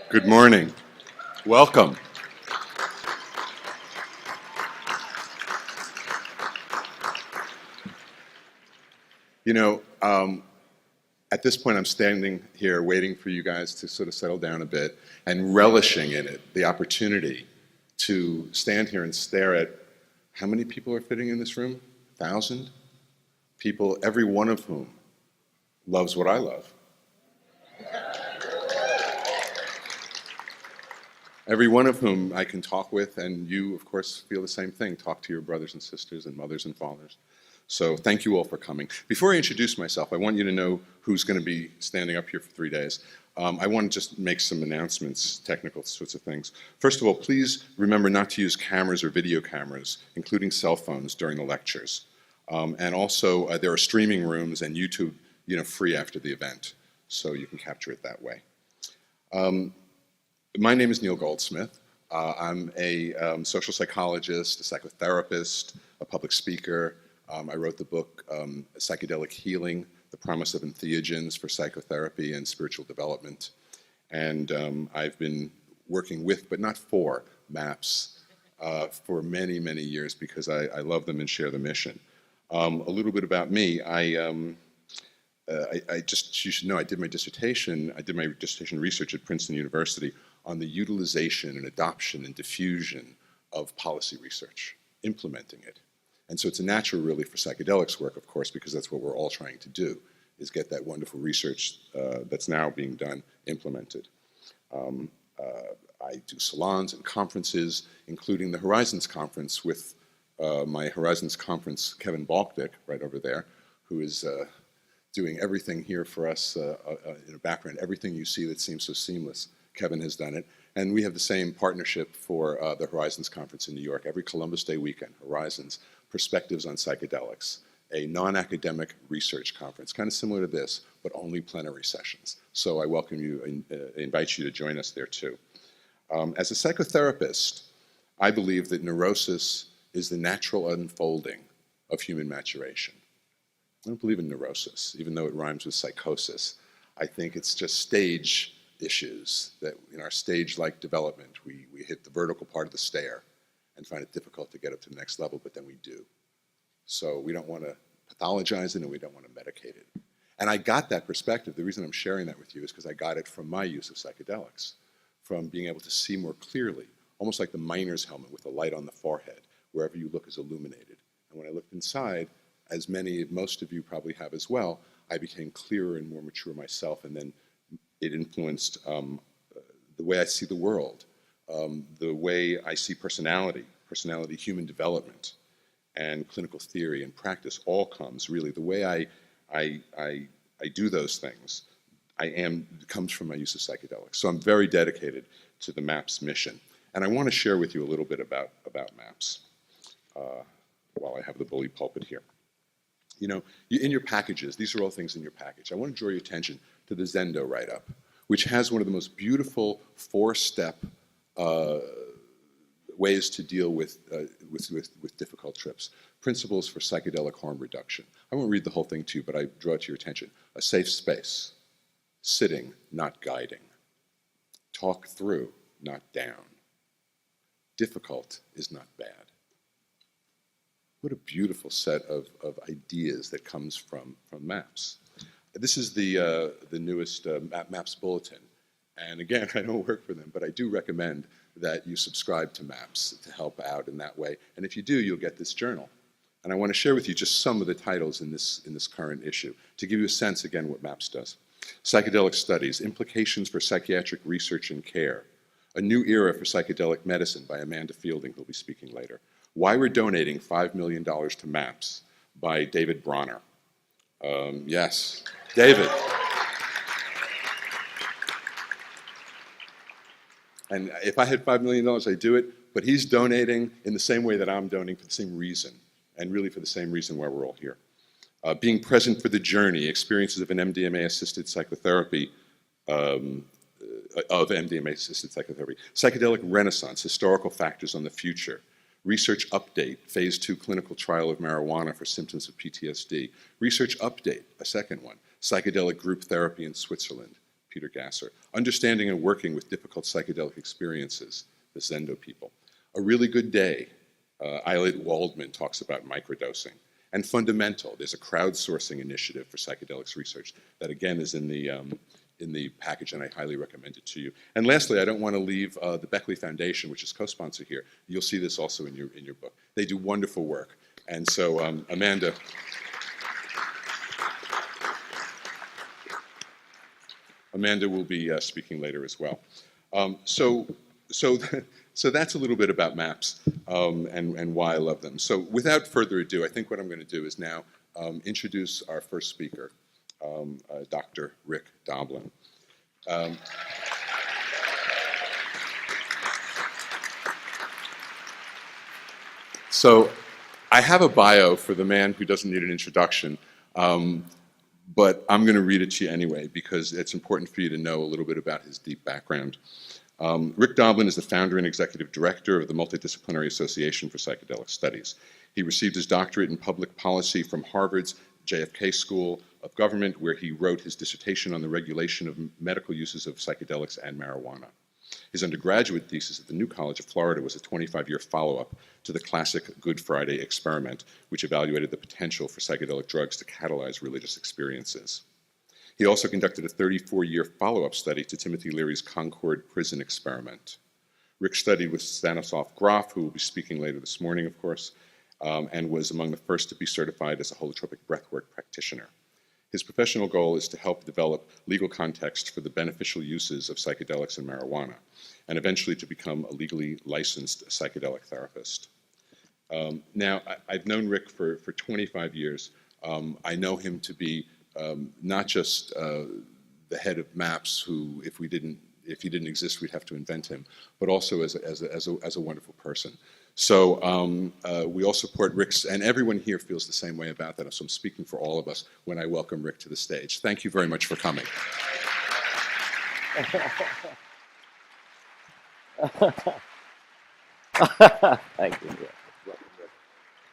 Good morning. Welcome. You know, at this point, I'm standing here waiting for you guys to sort of settle down a bit and relishing in it, the opportunity to stand here and stare at how many people are fitting in this room? 1,000 people, every one of whom loves what I love. Every one of whom I can talk with, and you, of course, feel the same thing. Talk to your brothers and sisters and mothers and fathers. So thank you all for coming. Before I introduce myself, I want you to know who's going to be standing up here for 3 days. I want to just make some announcements, technical sorts of things. First of all, please remember not to use cameras or video cameras, including cell phones, during the lectures. And also, there are streaming rooms and YouTube, free after the event, so you can capture it that way. My name is Neil Goldsmith. I'm a social psychologist, a psychotherapist, a public speaker. I wrote the book Psychedelic Healing, The Promise of Entheogens for Psychotherapy and Spiritual Development. And I've been working with, but not for, MAPS for many, many years because I love them and share the mission. A little bit about me. You should know, I did my dissertation research at Princeton University on the utilization and adoption and diffusion of policy research, implementing it. And so it's a natural, really, for psychedelics work, of course, because that's what we're all trying to do, is get that wonderful research that's now being done implemented. I do salons and conferences, including the Horizons Conference with my Horizons Conference, Kevin Balkdick, right over there, who is doing everything here for us in the background. Everything you see that seems so seamless, Kevin has done it. And we have the same partnership for the Horizons Conference in New York. Every Columbus Day weekend, Horizons, Perspectives on Psychedelics, a non-academic research conference, kind of similar to this, but only plenary sessions. So I welcome you and invite you to join us there too. As a psychotherapist, I believe that neurosis is the natural unfolding of human maturation. I don't believe in neurosis, even though it rhymes with psychosis. I think it's just stage issues that in our stage-like development, we hit the vertical part of the stair and find it difficult to get up to the next level, but then we do. So we don't want to pathologize it and we don't want to medicate it. And I got that perspective. The reason I'm sharing that with you is because I got it from my use of psychedelics, from being able to see more clearly, almost like the miner's helmet with the light on the forehead. Wherever you look is illuminated. And when I looked inside, as most of you probably have as well, I became clearer and more mature myself, and then it influenced the way I see the world, the way I see personality, human development, and clinical theory and practice all comes really. The way I do those things, comes from my use of psychedelics. So I'm very dedicated to the MAPS mission. And I want to share with you a little bit about MAPS while I have the bully pulpit here. In your packages, these are all things in your package. I want to draw your attention to the Zendo write-up, which has one of the most beautiful 4-step ways to deal with difficult trips. Principles for psychedelic harm reduction. I won't read the whole thing to you, but I draw it to your attention. A safe space. Sitting, not guiding. Talk through, not down. Difficult is not bad. What a beautiful set of ideas that comes from MAPS. This is the newest MAPS bulletin. And again, I don't work for them, but I do recommend that you subscribe to MAPS to help out in that way. And if you do, you'll get this journal. And I want to share with you just some of the titles in this current issue to give you a sense, again, what MAPS does. Psychedelic Studies, Implications for Psychiatric Research and Care. A New Era for Psychedelic Medicine by Amanda Feilding, who'll be speaking later. Why We're Donating $5 million to MAPS by David Bronner. Yes, David. And if I had $5 million, I'd do it, but he's donating in the same way that I'm donating for the same reason, and really for the same reason why we're all here. Being Present for the Journey, Experiences of an MDMA-assisted psychotherapy, Psychedelic Renaissance, Historical Factors on the Future. Research Update, Phase 2 Clinical Trial of Marijuana for Symptoms of PTSD. Research Update, a second one, Psychedelic Group Therapy in Switzerland, Peter Gasser. Understanding and working with difficult psychedelic experiences, the Zendo people. A Really Good Day, Eilid Waldman talks about microdosing. And Fundamental, there's a crowdsourcing initiative for psychedelics research that again is in the package, and I highly recommend it to you. And lastly, I don't want to leave the Beckley Foundation, which is co-sponsor here. You'll see this also in your book. They do wonderful work. And so Amanda will be speaking later as well. So that's a little bit about MAPS and why I love them. So without further ado, I think what I'm going to do is now introduce our first speaker, Dr. Rick Doblin. So I have a bio for the man who doesn't need an introduction, but I'm going to read it to you anyway because it's important for you to know a little bit about his deep background. Rick Doblin is the founder and executive director of the Multidisciplinary Association for Psychedelic Studies. He received his doctorate in public policy from Harvard's JFK School of Government, where he wrote his dissertation on the regulation of medical uses of psychedelics and marijuana. His undergraduate thesis at the New College of Florida was a 25-year follow-up to the classic Good Friday experiment, which evaluated the potential for psychedelic drugs to catalyze religious experiences. He also conducted a 34-year follow-up study to Timothy Leary's Concord prison experiment. Rick studied with Stanislav Grof, who will be speaking later this morning, of course, and was among the first to be certified as a holotropic breathwork practitioner. His professional goal is to help develop legal context for the beneficial uses of psychedelics and marijuana, and eventually to become a legally licensed psychedelic therapist. Now, I've known Rick for 25 years. I know him to be not just the head of MAPS, who, if he didn't exist, we'd have to invent him, but also as a wonderful person. So we all support Rick's, and everyone here feels the same way about that. So I'm speaking for all of us when I welcome Rick to the stage. Thank you very much for coming. Thank you.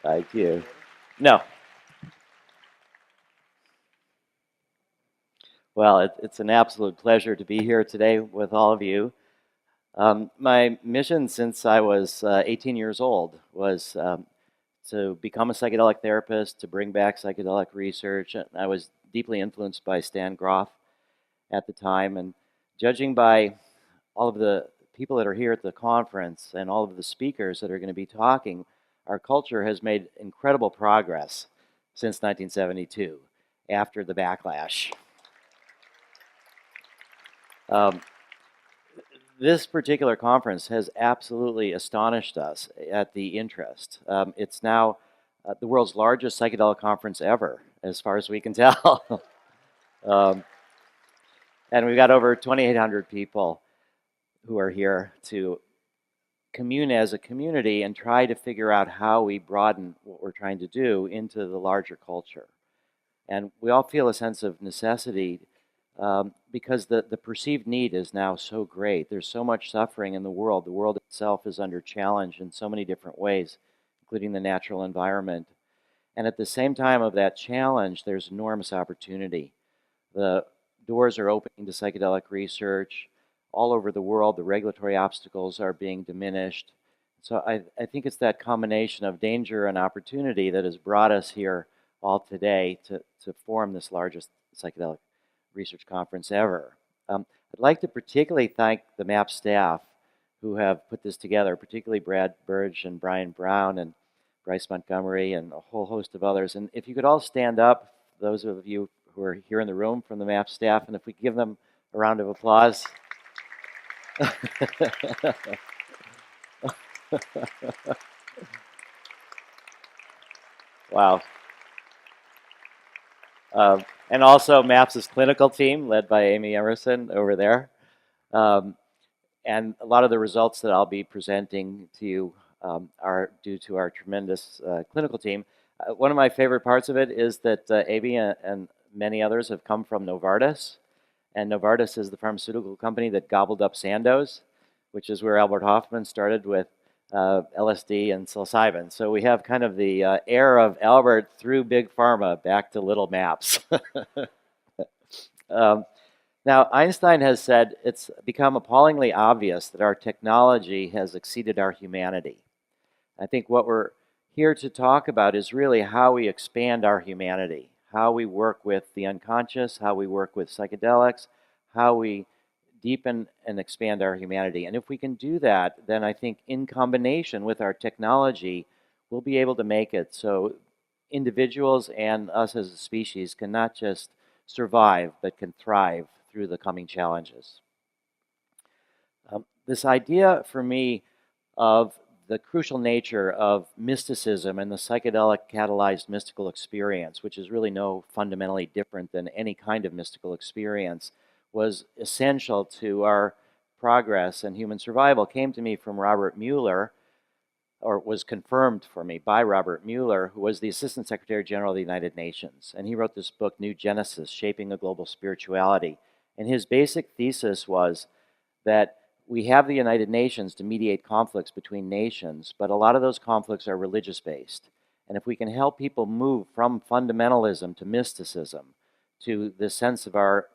Thank you. No. Well, it's an absolute pleasure to be here today with all of you. My mission since I was 18 years old was to become a psychedelic therapist, to bring back psychedelic research. And I was deeply influenced by Stan Grof at the time. And judging by all of the people that are here at the conference and all of the speakers that are going to be talking, our culture has made incredible progress since 1972, after the backlash. This particular conference has absolutely astonished us at the interest. It's now the world's largest psychedelic conference ever, as far as we can tell. And we've got over 2,800 people who are here to commune as a community and try to figure out how we broaden what we're trying to do into the larger culture. And we all feel a sense of necessity because the perceived need is now so great. There's so much suffering in the world. The world itself is under challenge in so many different ways, including the natural environment. And at the same time of that challenge, there's enormous opportunity. The doors are opening to psychedelic research all over the world. The regulatory obstacles are being diminished. So I think it's that combination of danger and opportunity that has brought us here all today to form this largest psychedelic research conference ever. I'd like to particularly thank the MAP staff who have put this together, particularly Brad Burge and Brian Brown and Bryce Montgomery and a whole host of others. And if you could all stand up, those of you who are here in the room from the MAP staff, and if we give them a round of applause. Wow. And also MAPS' clinical team, led by Amy Emerson over there. And a lot of the results that I'll be presenting to you are due to our tremendous clinical team. One of my favorite parts of it is that Amy and many others have come from Novartis. And Novartis is the pharmaceutical company that gobbled up Sandoz, which is where Albert Hofmann started with LSD and psilocybin. So we have kind of the heir of Albert through Big Pharma back to Little MAPS. Now, Einstein has said it's become appallingly obvious that our technology has exceeded our humanity. I think what we're here to talk about is really how we expand our humanity, how we work with the unconscious, how we work with psychedelics, how we deepen and expand our humanity. And if we can do that, then I think in combination with our technology, we'll be able to make it so individuals and us as a species can not just survive, but can thrive through the coming challenges. This idea for me of the crucial nature of mysticism and the psychedelic catalyzed mystical experience, which is really no fundamentally different than any kind of mystical experience, was essential to our progress and human survival, came to me from Robert Mueller, or was confirmed for me by Robert Mueller, who was the Assistant Secretary General of the United Nations. And he wrote this book, New Genesis, Shaping a Global Spirituality. And his basic thesis was that we have the United Nations to mediate conflicts between nations, but a lot of those conflicts are religious-based. And if we can help people move from fundamentalism to mysticism, to the sense of our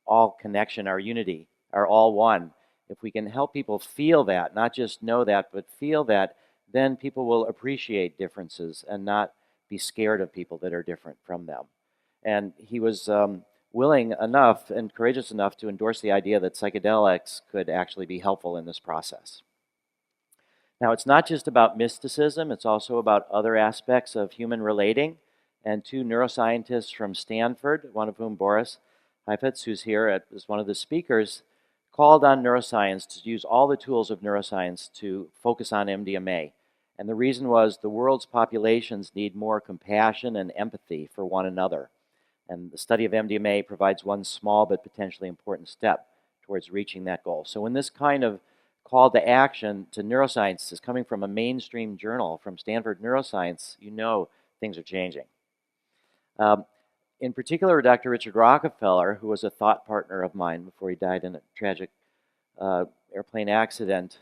all connection, our unity, our all one, if we can help people feel that, not just know that, but feel that, then people will appreciate differences and not be scared of people that are different from them. And he was willing enough and courageous enough to endorse the idea that psychedelics could actually be helpful in this process. Now, it's not just about mysticism, it's also about other aspects of human relating. And two neuroscientists from Stanford, one of whom, Boris Heifetz, who's here as one of the speakers, called on neuroscience to use all the tools of neuroscience to focus on MDMA. And the reason was the world's populations need more compassion and empathy for one another. And the study of MDMA provides one small but potentially important step towards reaching that goal. So when this kind of call to action to neuroscience is coming from a mainstream journal, from Stanford Neuroscience, you know things are changing. In particular, Dr. Richard Rockefeller, who was a thought partner of mine before he died in a tragic airplane accident,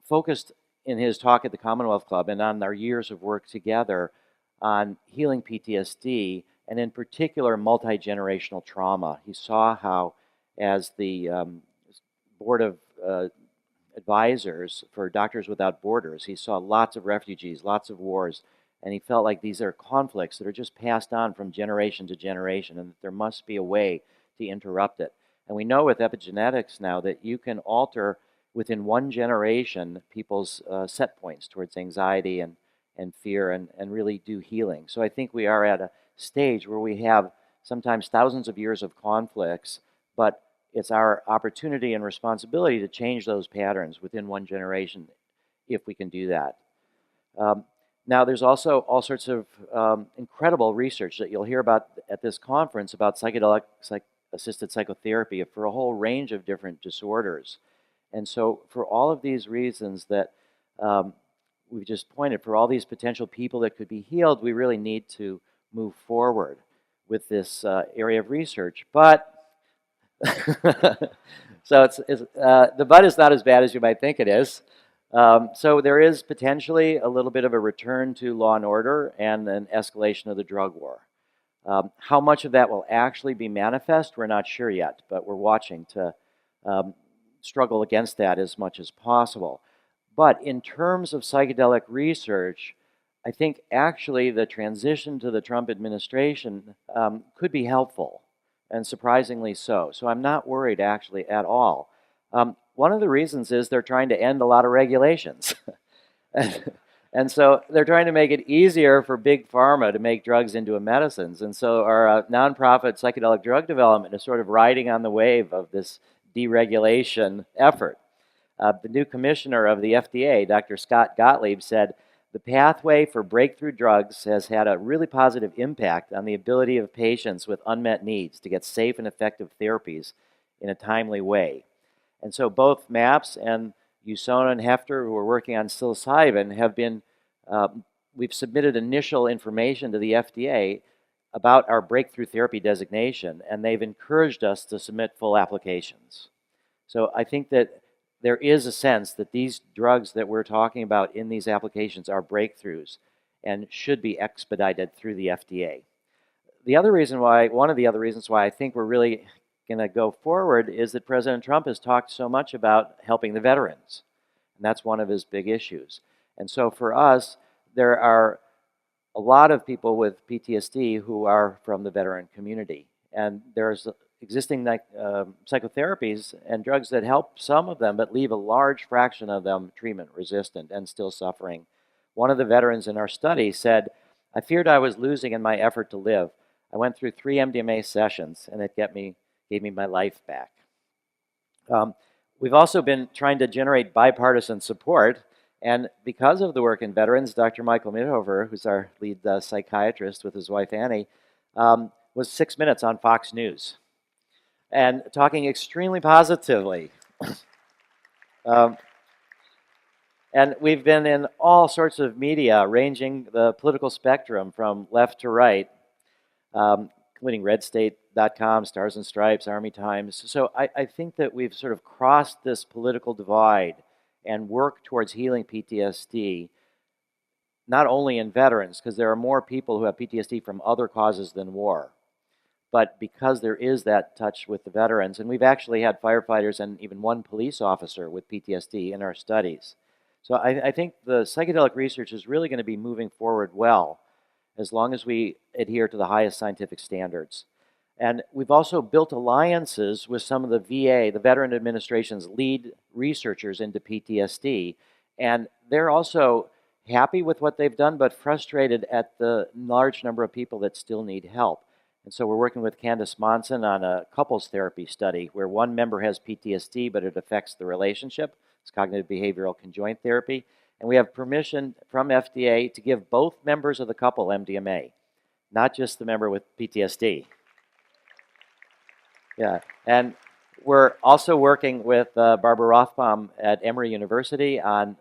focused in his talk at the Commonwealth Club and on our years of work together on healing PTSD, and in particular, multi-generational trauma. He saw how, as the board of advisors for Doctors Without Borders, he saw lots of refugees, lots of wars, and he felt like these are conflicts that are just passed on from generation to generation, and that there must be a way to interrupt it. And we know with epigenetics now that you can alter within one generation people's set points towards anxiety and fear and really do healing. So I think we are at a stage where we have sometimes thousands of years of conflicts, but it's our opportunity and responsibility to change those patterns within one generation if we can do that. Now, there's also all sorts of incredible research that you'll hear about at this conference about psychedelic-assisted psychotherapy for a whole range of different disorders. And so for all of these reasons that we've just pointed, for all these potential people that could be healed, we really need to move forward with this area of research. But, so the but is not as bad as you might think it is. So there is potentially a little bit of a return to law and order and an escalation of the drug war. How much of that will actually be manifest, we're not sure yet, but we're watching to struggle against that as much as possible. But in terms of psychedelic research, I think actually the transition to the Trump administration could be helpful, and surprisingly so. So I'm not worried actually at all. One of the reasons is they're trying to end a lot of regulations. And so they're trying to make it easier for big pharma to make drugs into medicines. And so our nonprofit psychedelic drug development is sort of riding on the wave of this deregulation effort. The new commissioner of the FDA, Dr. Scott Gottlieb, said, the pathway for breakthrough drugs has had a really positive impact on the ability of patients with unmet needs to get safe and effective therapies in a timely way. And so both MAPS and Usona and Hefter, who are working on psilocybin, have been, we've submitted initial information to the FDA about our breakthrough therapy designation, and they've encouraged us to submit full applications. So I think that there is a sense that these drugs that we're talking about in these applications are breakthroughs and should be expedited through the FDA. the other reason why, one of the other reasons why I think we're really going to go forward is that President Trump has talked so much about helping the veterans. And that's one of his big issues. And so for us, there are a lot of people with PTSD who are from the veteran community. And there's existing psychotherapies and drugs that help some of them, but leave a large fraction of them treatment resistant and still suffering. One of the veterans in our study said, "I feared I was losing in my effort to live. I went through 3 MDMA sessions and it gave me my life back." We've also been trying to generate bipartisan support, and because of the work in veterans, Dr. Michael Midhover, who's our lead psychiatrist with his wife Annie, was 6 Minutes on Fox News and talking extremely positively. And we've been in all sorts of media, ranging the political spectrum from left to right, including redstate.com, Stars and Stripes, Army Times. So I think that we've sort of crossed this political divide and worked towards healing PTSD, not only in veterans, because there are more people who have PTSD from other causes than war, but because there is that touch with the veterans. And we've actually had firefighters and even one police officer with PTSD in our studies. So I think the psychedelic research is really going to be moving forward well, as long as we adhere to the highest scientific standards. And we've also built alliances with some of the VA, the Veteran Administration's lead researchers into PTSD. And they're also happy with what they've done, but frustrated at the large number of people that still need help. And so we're working with Candace Monson on a couples therapy study where one member has PTSD, but it affects the relationship. It's cognitive behavioral conjoint therapy. And we have permission from FDA to give both members of the couple MDMA, not just the member with PTSD. Yeah, and we're also working with Barbara Rothbaum at Emory University on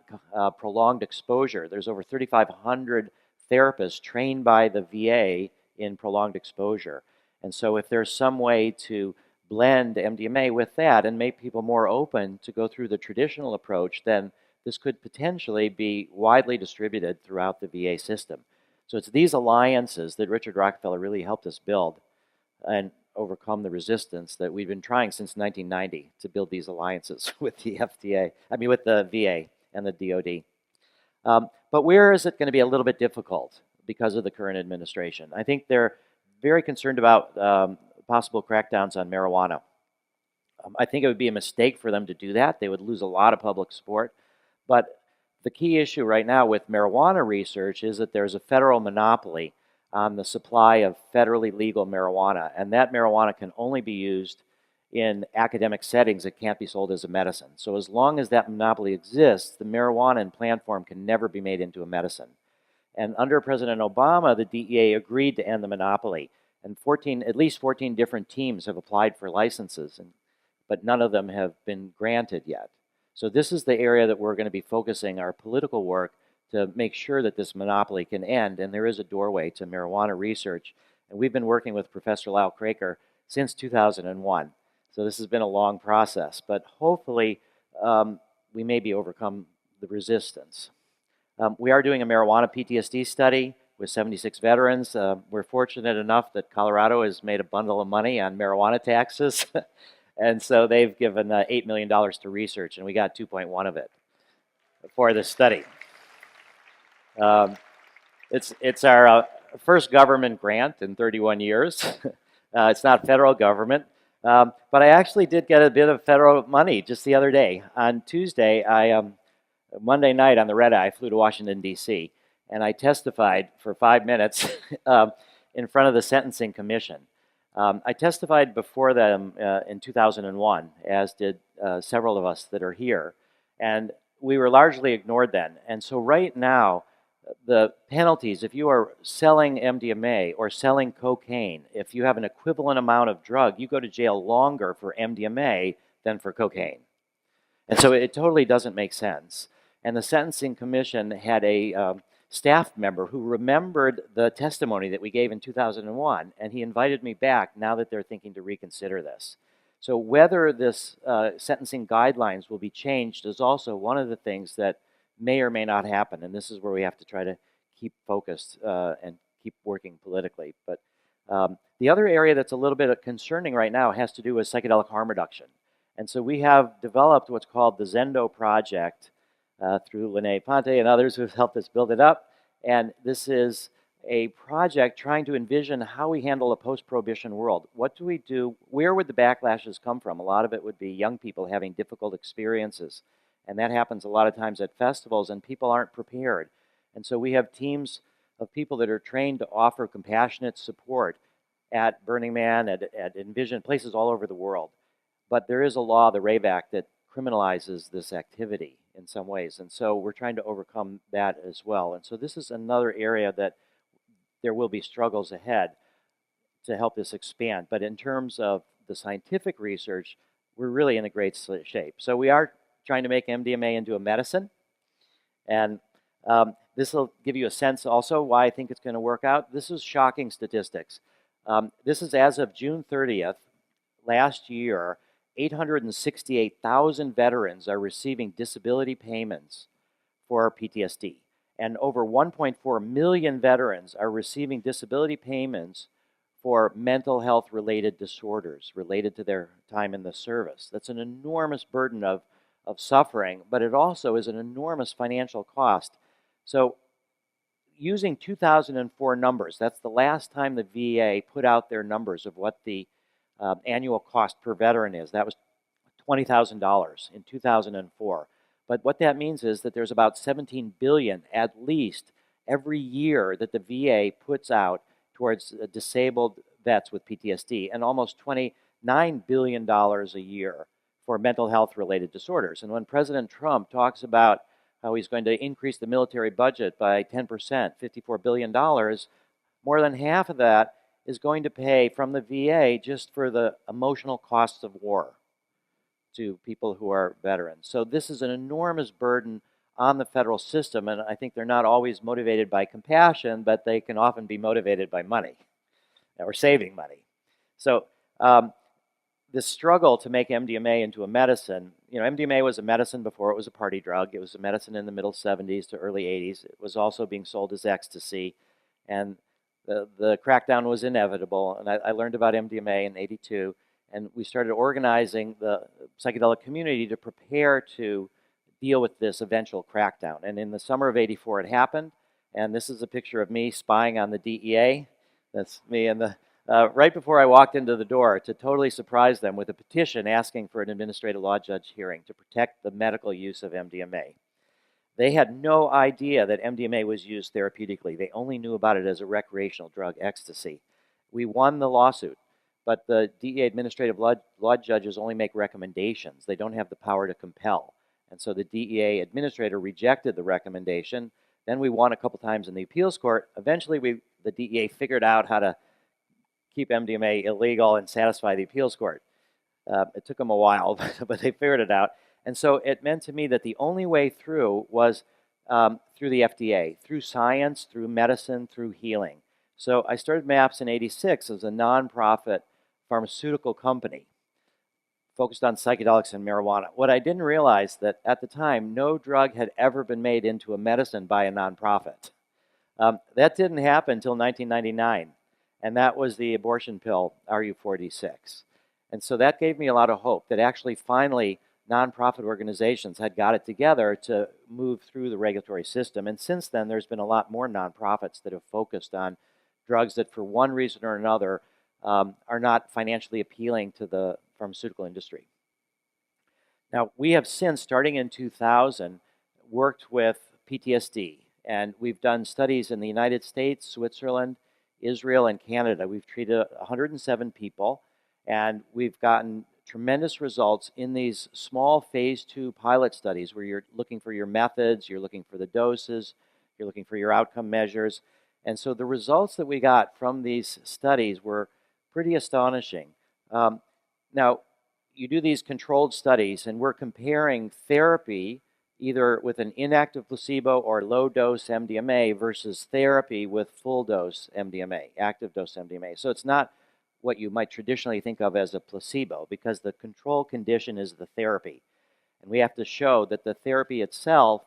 prolonged exposure. There's over 3,500 therapists trained by the VA in prolonged exposure. And so if there's some way to blend MDMA with that and make people more open to go through the traditional approach, then this could potentially be widely distributed throughout the VA system. So it's these alliances that Richard Rockefeller really helped us build and overcome the resistance that we've been trying since 1990 to build these alliances with the with the VA and the DoD. But where is it going to be a little bit difficult because of the current administration? I think they're very concerned about possible crackdowns on marijuana. I think it would be a mistake for them to do that. They would lose a lot of public support. But the key issue right now with marijuana research is that there's a federal monopoly on the supply of federally legal marijuana, and that marijuana can only be used in academic settings. It can't be sold as a medicine. So as long as that monopoly exists, the marijuana in plant form can never be made into a medicine. And under President Obama, the DEA agreed to end the monopoly, and at least 14 different teams have applied for licenses, but none of them have been granted yet. So this is the area that we're going to be focusing our political work to make sure that this monopoly can end, and there is a doorway to marijuana research. And we've been working with Professor Lyle Craker since 2001. So this has been a long process, but hopefully we maybe overcome the resistance. We are doing a marijuana PTSD study with 76 veterans. We're fortunate enough that Colorado has made a bundle of money on marijuana taxes. And so they've given $8 million to research, and we got 2.1 of it for this study. It's our first government grant in 31 years. It's not federal government, but I actually did get a bit of federal money just the other day. On Tuesday, Monday night on the red eye, I flew to Washington, D.C., and I testified for 5 minutes in front of the Sentencing Commission. I testified before them in 2001, as did several of us that are here, and we were largely ignored then. And so right now, the penalties, if you are selling MDMA or selling cocaine, if you have an equivalent amount of drug, you go to jail longer for MDMA than for cocaine. And so it totally doesn't make sense. And the Sentencing Commission had a staff member who remembered the testimony that we gave in 2001, and he invited me back now that they're thinking to reconsider this. So whether this sentencing guidelines will be changed is also one of the things that may or may not happen, and this is where we have to try to keep focused and keep working politically. But The other area that's a little bit concerning right now has to do with psychedelic harm reduction. And so we have developed what's called the Zendo Project through Lene Ponte and others who have helped us build it up. And this is a project trying to envision how we handle a post-prohibition world. What do we do? Where would the backlashes come from? A lot of it would be young people having difficult experiences. And that happens a lot of times at festivals, and people aren't prepared. And so we have teams of people that are trained to offer compassionate support at Burning Man, at Envision, places all over the world. But there is a law, the RAVE Act, that criminalizes this activity in some ways. And so we're trying to overcome that as well. And so this is another area that there will be struggles ahead to help this expand. But in terms of the scientific research, we're really in a great shape. So we are trying to make MDMA into a medicine. And this will give you a sense also why I think it's going to work out. This is shocking statistics. This is as of June 30th, last year, 868,000 veterans are receiving disability payments for PTSD. And over 1.4 million veterans are receiving disability payments for mental health related disorders related to their time in the service. That's an enormous burden of suffering, but it also is an enormous financial cost. So using 2004 numbers, that's the last time the VA put out their numbers of what the annual cost per veteran is. That was $20,000 in 2004. But what that means is that there's about $17 billion at least every year that the VA puts out towards disabled vets with PTSD, and almost $29 billion a year for mental health related disorders. And when President Trump talks about how he's going to increase the military budget by 10%, $54 billion, more than half of that is going to pay from the VA just for the emotional costs of war to people who are veterans. So this is an enormous burden on the federal system, and I think they're not always motivated by compassion, but they can often be motivated by money or saving money. So this struggle to make MDMA into a medicine, MDMA was a medicine before it was a party drug. It was a medicine in the middle 70s to early 80s. It was also being sold as ecstasy, and the crackdown was inevitable. And I learned about MDMA in '82, and we started organizing the psychedelic community to prepare to deal with this eventual crackdown. And in the summer of '84, it happened. And this is a picture of me spying on the DEA. That's me in the right before I walked into the door to totally surprise them with a petition asking for an administrative law judge hearing to protect the medical use of MDMA. They had no idea that MDMA was used therapeutically. They only knew about it as a recreational drug, ecstasy. We won the lawsuit, but the DEA administrative law judges only make recommendations. They don't have the power to compel. And so the DEA administrator rejected the recommendation. Then we won a couple times in the appeals court. Eventually, the DEA figured out how to keep MDMA illegal and satisfy the appeals court. It took them a while, but they figured it out. And so it meant to me that the only way through was through the FDA, through science, through medicine, through healing. So I started MAPS in '86 as a nonprofit pharmaceutical company focused on psychedelics and marijuana. What I didn't realize that at the time, no drug had ever been made into a medicine by a nonprofit. That didn't happen until 1999, and that was the abortion pill, RU486. And so that gave me a lot of hope that actually finally nonprofit organizations had got it together to move through the regulatory system. And since then, there's been a lot more nonprofits that have focused on drugs that for one reason or another are not financially appealing to the pharmaceutical industry. Now, we have since, starting in 2000, worked with PTSD, and we've done studies in the United States, Switzerland, Israel, and Canada. We've treated 107 people, and we've gotten tremendous results in these small phase 2 pilot studies where you're looking for your methods, you're looking for the doses, you're looking for your outcome measures. And so the results that we got from these studies were pretty astonishing. Now, you do these controlled studies, and we're comparing therapy either with an inactive placebo or low-dose MDMA versus therapy with full-dose MDMA, active dose MDMA. So it's not what you might traditionally think of as a placebo, because the control condition is the therapy. And we have to show that the therapy itself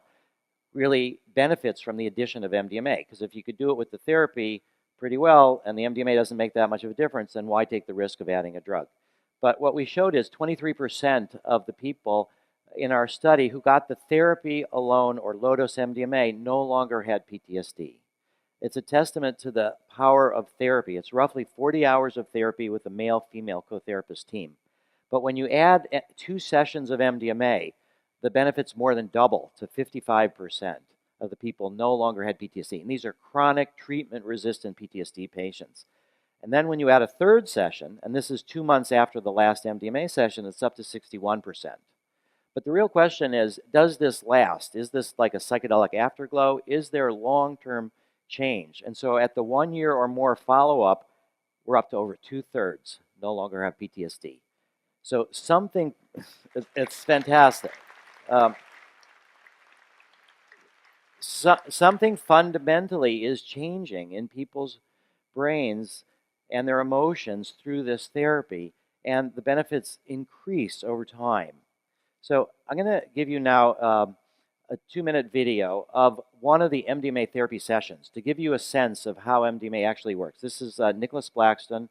really benefits from the addition of MDMA, because if you could do it with the therapy, pretty well and the MDMA doesn't make that much of a difference, then why take the risk of adding a drug? But what we showed is 23% of the people in our study who got the therapy alone or low-dose MDMA no longer had PTSD. It's a testament to the power of therapy. It's roughly 40 hours of therapy with a male-female co-therapist team. But when you add 2 sessions of MDMA, the benefits more than double to 55% of the people no longer had PTSD. And these are chronic treatment-resistant PTSD patients. And then when you add a 3rd session, and this is 2 months after the last MDMA session, it's up to 61%. But the real question is, does this last? Is this like a psychedelic afterglow? Is there long-term change? And so at the 1 year or more follow-up, we're up to over 2/3 no longer have PTSD. So something, it's fantastic. Something fundamentally is changing in people's brains and their emotions through this therapy, and the benefits increase over time. So I'm going to give you now a 2-minute video of one of the MDMA therapy sessions to give you a sense of how MDMA actually works. This is Nicholas Blackstone,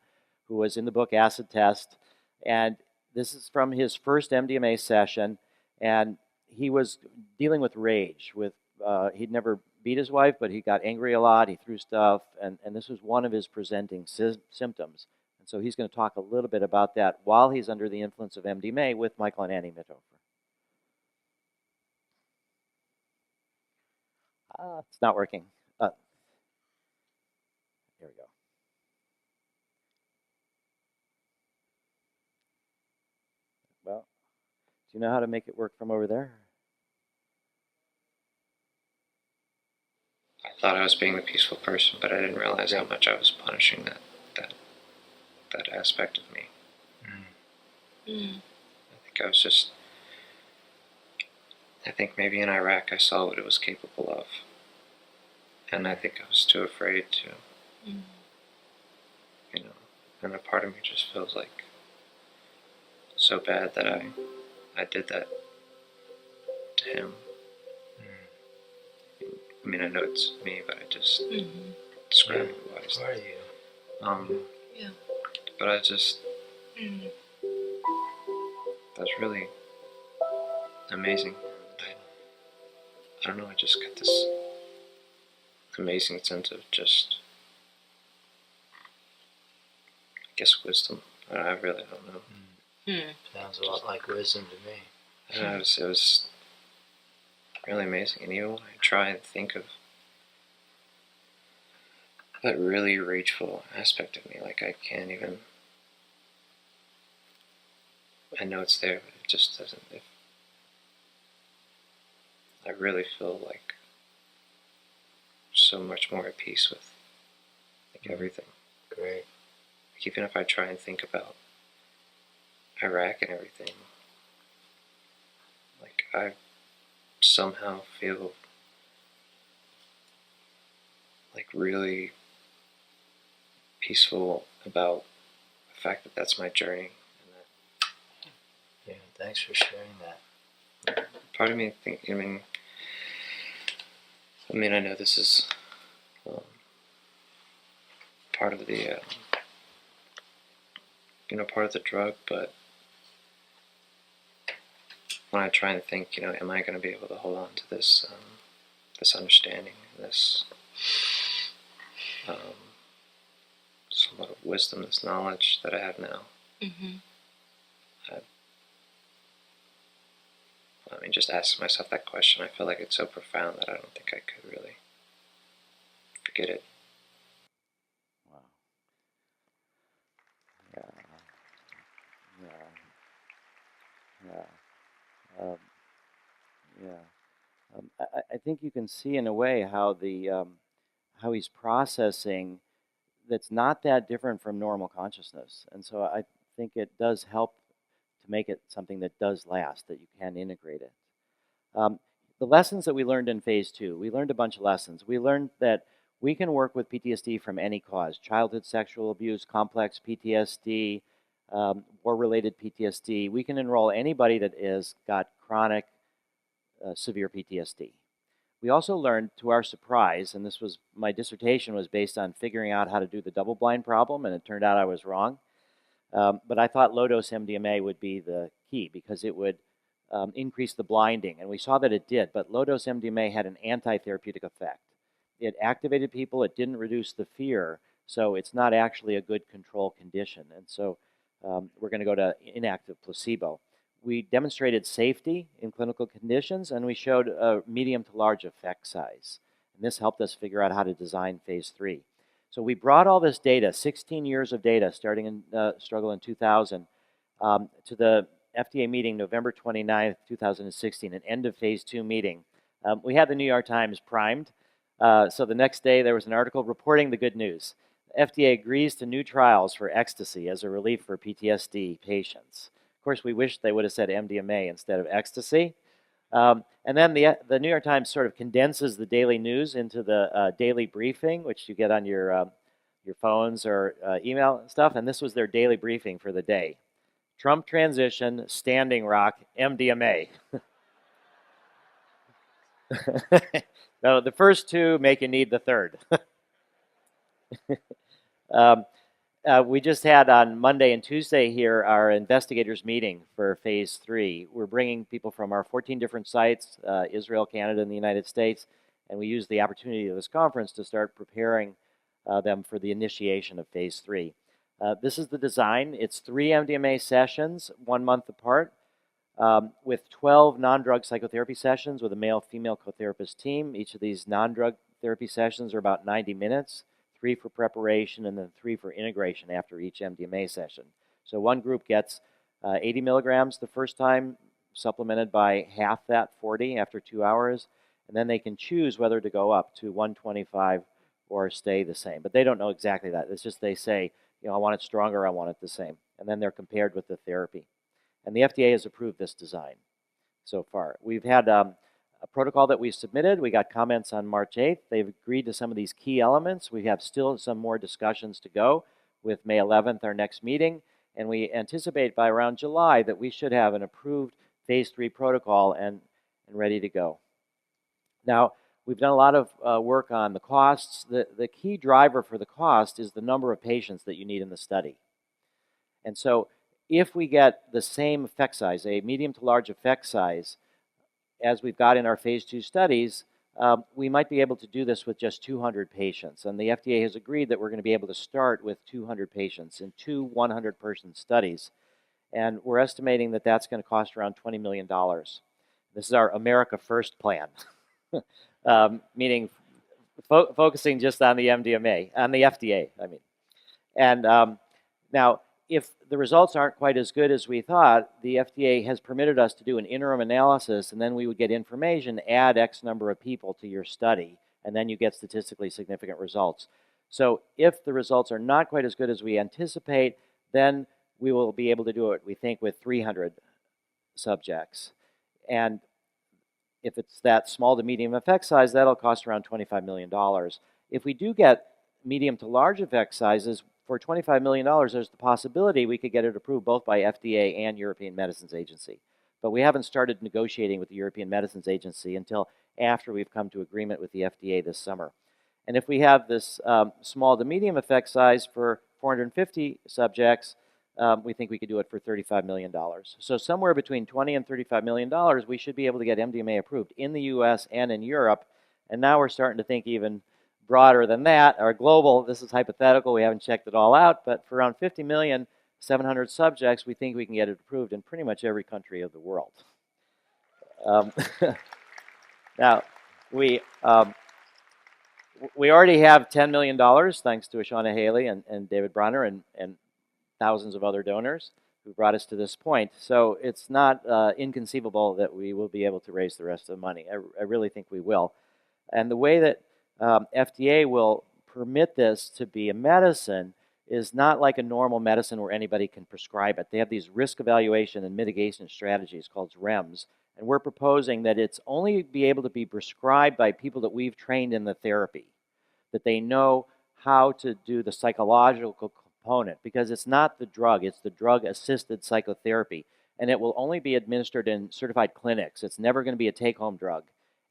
who was in the book Acid Test, and this is from his first MDMA session, and he was dealing with rage. He'd never beat his wife, but he got angry a lot, he threw stuff, and this was one of his presenting symptoms. And so he's going to talk a little bit about that while he's under the influence of MDMA with Michael and Annie Mithofer. It's not working. Here we go. Well, do you know how to make it work from over there? I thought I was being the peaceful person, but I didn't realize how much I was punishing that aspect of me. I think maybe in Iraq I saw what it was capable of, and I think I was too afraid to, and a part of me just feels like so bad that I did that to him. I mean, I know it's me, but I just describe it wisely. Who are you? Yeah. But I just, that's really amazing. I don't know, I just got this amazing sense of just, I guess, wisdom. I really don't know. Sounds a lot like wisdom to me. It was really amazing. And even when I try and think of that really rageful aspect of me, like I can't even, I know it's there, but it just doesn't. I really feel like so much more at peace with everything. Great. Like even if I try and think about Iraq and everything, like I somehow feel like really peaceful about the fact that that's my journey. And that, Yeah, thanks for sharing that. part of me I know this is part of the part of the drug, but when I try and think, am I going to be able to hold on to this this understanding, this somewhat of wisdom, this knowledge that I have now? I mean, just asking myself that question, I feel like it's so profound that I don't think I could really forget it. Wow. Yeah. I think you can see in a way how how he's processing that's not that different from normal consciousness, and so I think it does help to make it something that does last, that you can integrate it. The lessons that we learned in phase 2, we learned a bunch of lessons. We learned that we can work with PTSD from any cause: childhood sexual abuse, complex PTSD, war-related PTSD. We can enroll anybody that has got chronic severe PTSD. We also learned, to our surprise, and this was my dissertation was based on figuring out how to do the double-blind problem, and it turned out I was wrong. But I thought low-dose MDMA would be the key because it would increase the blinding, and we saw that it did. But low-dose MDMA had an anti-therapeutic effect. It activated people. It didn't reduce the fear, so it's not actually a good control condition. And so we're going to go to inactive placebo. We demonstrated safety in clinical conditions, and we showed a medium to large effect size. And this helped us figure out how to design phase 3. So we brought all this data, 16 years of data, starting in Struggle in 2000, to the FDA meeting November 29th, 2016, an end of phase 2 meeting. We had the New York Times primed. So the next day there was an article reporting the good news. The FDA agrees to new trials for ecstasy as a relief for PTSD patients. Of course, we wish they would have said MDMA instead of ecstasy. And then the New York Times sort of condenses the daily news into the daily briefing, which you get on your phones or email and stuff. And this was their daily briefing for the day. Trump transition, Standing Rock, MDMA. No, the first two make you need the third. We just had on Monday and Tuesday here our investigators meeting for phase 3. We're bringing people from our 14 different sites, Israel, Canada, and the United States, and we use the opportunity of this conference to start preparing them for the initiation of phase 3. This is the design. It's 3 MDMA sessions, 1 month apart, with 12 non-drug psychotherapy sessions with a male-female co-therapist team. Each of these non-drug therapy sessions are about 90 minutes. 3 for preparation, and then 3 for integration after each MDMA session. So one group gets 80 milligrams the first time, supplemented by half that, 40, after 2 hours, and then they can choose whether to go up to 125 or stay the same. But they don't know exactly that. It's just they say, you know, I want it stronger, I want it the same. And then they're compared with the therapy. And the FDA has approved this design so far. We've had a protocol that we submitted. We got comments on March 8th. They've agreed to some of these key elements. We have still some more discussions to go with May 11th, our next meeting. And we anticipate by around July that we should have an approved phase 3 protocol and ready to go. Now, we've done a lot of work on the costs. The key driver for the cost is the number of patients that you need in the study. And so if we get the same effect size, a medium to large effect size, as we've got in our phase 2 studies, we might be able to do this with just 200 patients. And the FDA has agreed that we're going to be able to start with 200 patients in 2 100-person studies. And we're estimating that that's going to cost around $20 million. This is our America First plan, meaning focusing just on the MDMA, on the FDA, I mean. And now, if the results aren't quite as good as we thought, the FDA has permitted us to do an interim analysis, and then we would get information, add X number of people to your study, and then you get statistically significant results. So if the results are not quite as good as we anticipate, then we will be able to do it, we think, with 300 subjects. And if it's that small to medium effect size, that'll cost around $25 million. If we do get medium to large effect sizes, for $25 million, there's the possibility we could get it approved both by FDA and European Medicines Agency. But we haven't started negotiating with the European Medicines Agency until after we've come to agreement with the FDA this summer. And if we have this small to medium effect size for 450 subjects, we think we could do it for $35 million. So somewhere between $20 and $35 million, we should be able to get MDMA approved in the US and in Europe. And now we're starting to think even broader than that, or global. This is hypothetical, we haven't checked it all out, but for around 50,700,000 subjects, we think we can get it approved in pretty much every country of the world. Now, we already have $10 million, thanks to Ashana Haley and David Bronner and thousands of other donors who brought us to this point. So it's not inconceivable that we will be able to raise the rest of the money. I really think we will. And the way that FDA will permit this to be a medicine is not like a normal medicine where anybody can prescribe it. They have these risk evaluation and mitigation strategies called REMS, and we're proposing that it's only be able to be prescribed by people that we've trained in the therapy, that they know how to do the psychological component, because it's not the drug, it's the drug-assisted psychotherapy, and it will only be administered in certified clinics. It's never going to be a take-home drug.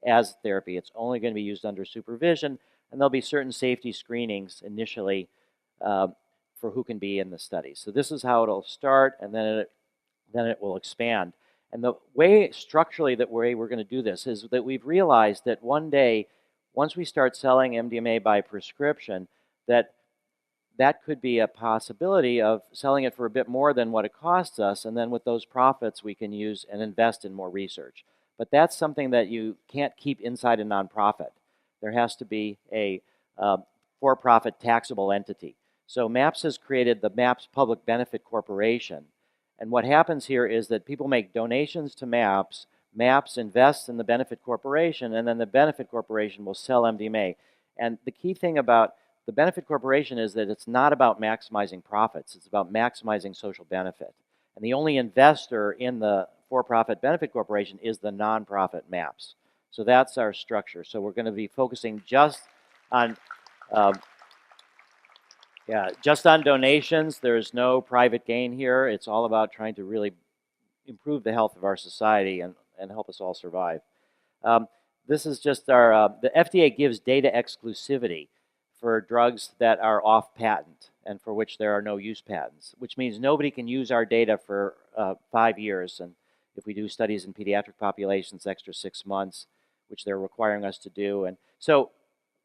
as therapy. It's only going to be used under supervision, and there'll be certain safety screenings initially for who can be in the study. So this is how it'll start, and then it will expand. And the way, structurally, that we're going to do this is that we've realized that one day, once we start selling MDMA by prescription, that could be a possibility of selling it for a bit more than what it costs us, and then with those profits we can use and invest in more research. But that's something that you can't keep inside a nonprofit. There has to be a for-profit taxable entity. So MAPS has created the MAPS Public Benefit Corporation. And what happens here is that people make donations to MAPS, MAPS invests in the benefit corporation, and then the benefit corporation will sell MDMA. And the key thing about the benefit corporation is that it's not about maximizing profits, it's about maximizing social benefit. And the only investor in the for-profit benefit corporation is the nonprofit MAPS. So that's our structure. So we're going to be focusing just on donations. There's no private gain here. It's all about trying to really improve the health of our society and help us all survive. This is just our, the FDA gives data exclusivity for drugs that are off patent and for which there are no use patents, which means nobody can use our data for 5 years. And if we do studies in pediatric populations, extra 6 months, which they're requiring us to do. And so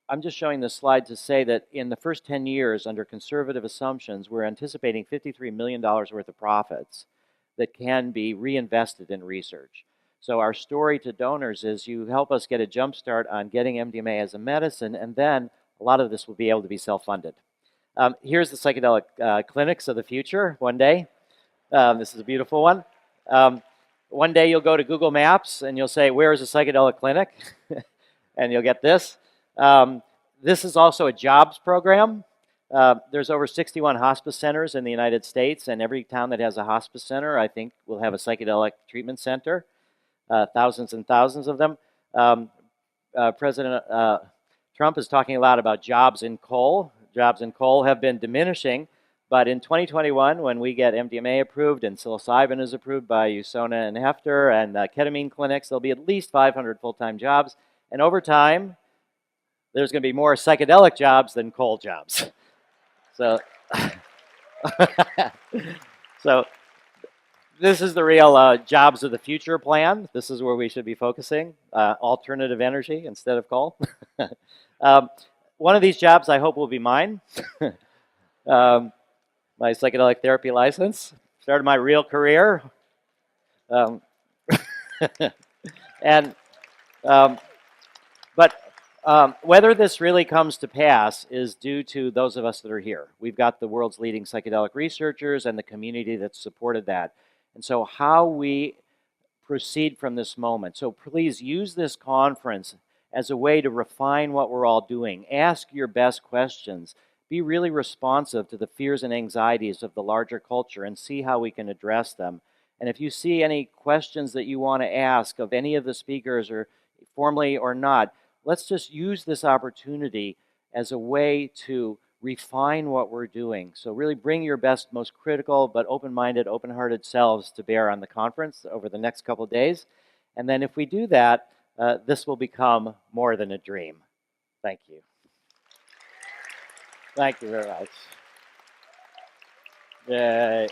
I'm just showing this slide to say that in the first 10 years, under conservative assumptions, we're anticipating $53 million worth of profits that can be reinvested in research. So our story to donors is you help us get a jump start on getting MDMA as a medicine, and then a lot of this will be able to be self-funded. Here's the psychedelic clinics of the future one day. This is a beautiful one. One day you'll go to Google Maps and you'll say, where is a psychedelic clinic? And you'll get this. This is also a jobs program. There's over 61 hospice centers in the United States, and every town that has a hospice center, I think, will have a psychedelic treatment center, thousands and thousands of them. President Trump is talking a lot about jobs in coal. Jobs in coal have been diminishing, but in 2021, when we get MDMA approved and psilocybin is approved by USONA and Hefter and ketamine clinics, there'll be at least 500 full-time jobs, and over time, there's going to be more psychedelic jobs than coal jobs. So, so this is the real jobs of the future plan. This is where we should be focusing, alternative energy instead of coal. One of these jobs I hope will be mine. My psychedelic therapy license. Started my real career. Whether this really comes to pass is due to those of us that are here. We've got the world's leading psychedelic researchers and the community that's supported that. And so how we proceed from this moment. So please use this conference as a way to refine what we're all doing. Ask your best questions. Be really responsive to the fears and anxieties of the larger culture and see how we can address them. And if you see any questions that you want to ask of any of the speakers, or formally or not, let's just use this opportunity as a way to refine what we're doing. So really bring your best, most critical, but open-minded, open-hearted selves to bear on the conference over the next couple of days. And then if we do that, this will become more than a dream. Thank you. Thank you very much. Yay.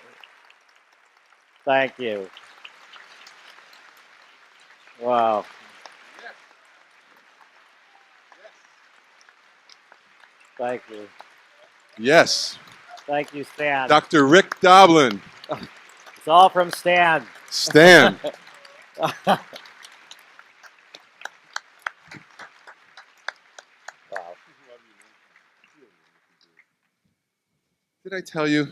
Thank you. Wow. Thank you. Yes. Thank you, Stan. Dr. Rick Doblin. It's all from Stan. Stan. Wow. Did I tell you,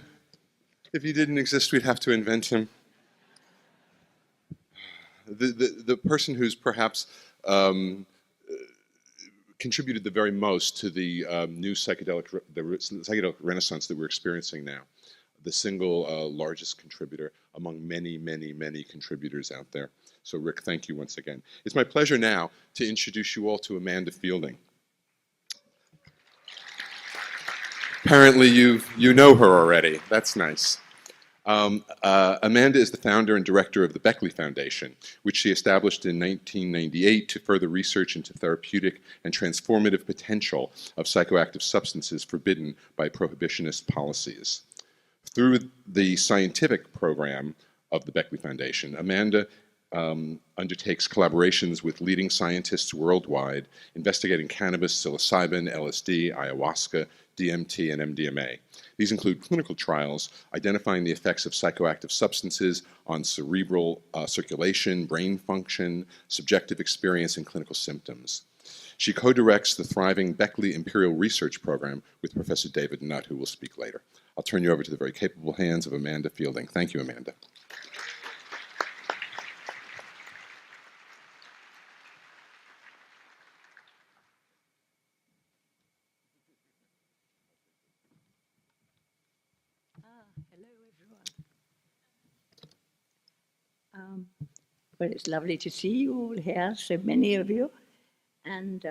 if he didn't exist, we'd have to invent him? The person who's perhaps contributed the very most to the new psychedelic renaissance that we're experiencing now. The single largest contributor among many, many, many contributors out there. So Rick, thank you once again. It's my pleasure now to introduce you all to Amanda Feilding. Apparently you know her already. That's nice. Amanda is the founder and director of the Beckley Foundation, which she established in 1998 to further research into therapeutic and transformative potential of psychoactive substances forbidden by prohibitionist policies. Through the scientific program of the Beckley Foundation, Amanda undertakes collaborations with leading scientists worldwide investigating cannabis, psilocybin, LSD, ayahuasca, DMT, and MDMA. These include clinical trials identifying the effects of psychoactive substances on cerebral circulation, brain function, subjective experience, and clinical symptoms. She co-directs the thriving Beckley Imperial Research Program with Professor David Nutt, who will speak later. I'll turn you over to the very capable hands of Amanda Feilding. Thank you, Amanda. Hello, everyone. Well, it's lovely to see you all here, so many of you. And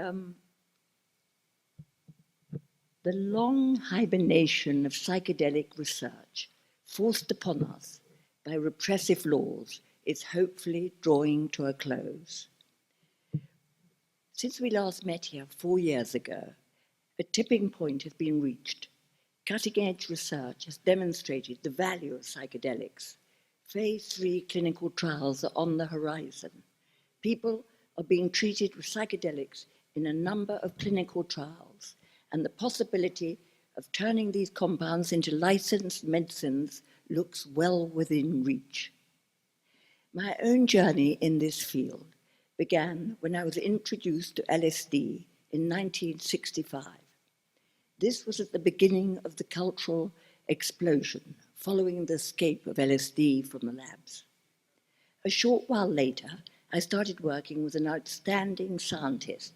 the long hibernation of psychedelic research forced upon us by repressive laws is hopefully drawing to a close. Since we last met here 4 years ago, a tipping point has been reached. Cutting-edge research has demonstrated the value of psychedelics. Phase 3 clinical trials are on the horizon. People are being treated with psychedelics in a number of clinical trials, and the possibility of turning these compounds into licensed medicines looks well within reach. My own journey in this field began when I was introduced to LSD in 1965. This was at the beginning of the cultural explosion following the escape of LSD from the labs. A short while later, I started working with an outstanding scientist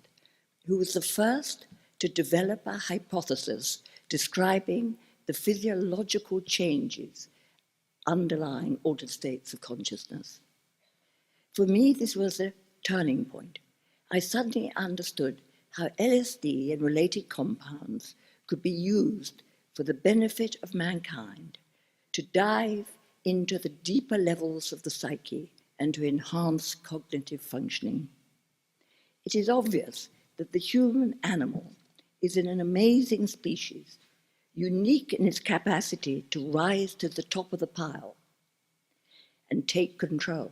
who was the first to develop a hypothesis describing the physiological changes underlying altered states of consciousness. For me, this was a turning point. I suddenly understood how LSD and related compounds could be used for the benefit of mankind to dive into the deeper levels of the psyche and to enhance cognitive functioning. It is obvious that the human animal is an amazing species, unique in its capacity to rise to the top of the pile and take control.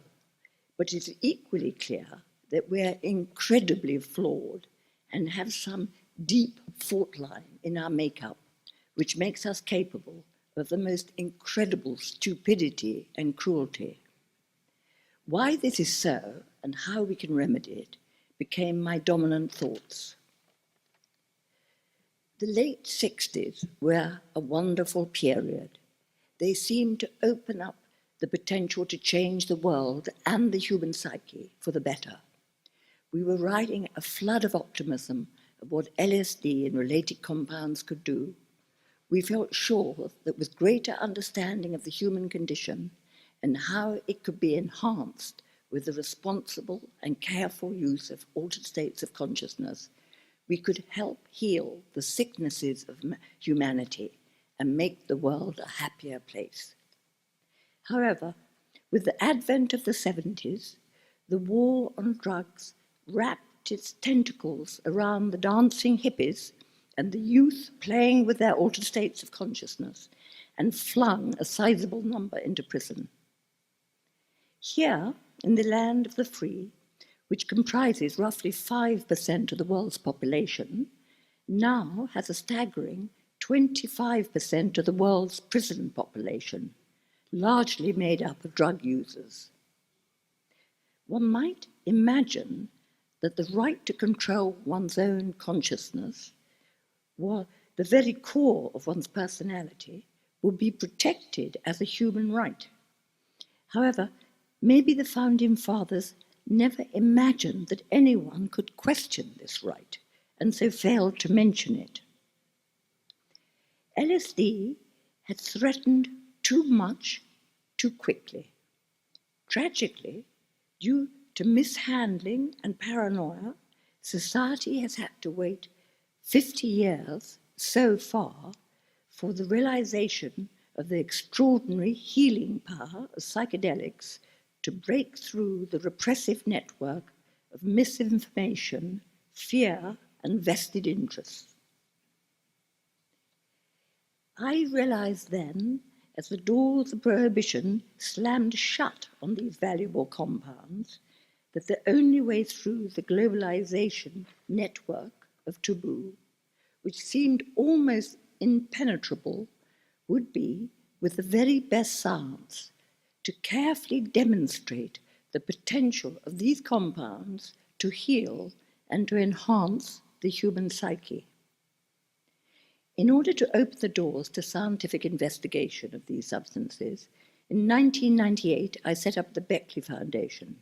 But it is equally clear that we are incredibly flawed and have some deep fault line in our makeup, which makes us capable of the most incredible stupidity and cruelty. Why this is so and how we can remedy it became my dominant thoughts. The late 60s were a wonderful period. They seemed to open up the potential to change the world and the human psyche for the better. We were riding a flood of optimism of what LSD and related compounds could do. We felt sure that with greater understanding of the human condition and how it could be enhanced with the responsible and careful use of altered states of consciousness, we could help heal the sicknesses of humanity and make the world a happier place. However, with the advent of the 70s, the war on drugs wrapped its tentacles around the dancing hippies and the youth playing with their altered states of consciousness and flung a sizable number into prison. Here, in the land of the free, which comprises roughly 5% of the world's population, now has a staggering 25% of the world's prison population, largely made up of drug users. One might imagine that the right to control one's own consciousness, or the very core of one's personality, would be protected as a human right. However, maybe the founding fathers never imagined that anyone could question this right, and so failed to mention it. LSD had threatened too much, too quickly. Tragically, due to mishandling and paranoia, society has had to wait 50 years so far for the realization of the extraordinary healing power of psychedelics to break through the repressive network of misinformation, fear, and vested interests. I realized then, as the doors of prohibition slammed shut on these valuable compounds, that the only way through the globalization network of taboo, which seemed almost impenetrable, would be, with the very best science, to carefully demonstrate the potential of these compounds to heal and to enhance the human psyche. In order to open the doors to scientific investigation of these substances, in 1998 I set up the Beckley Foundation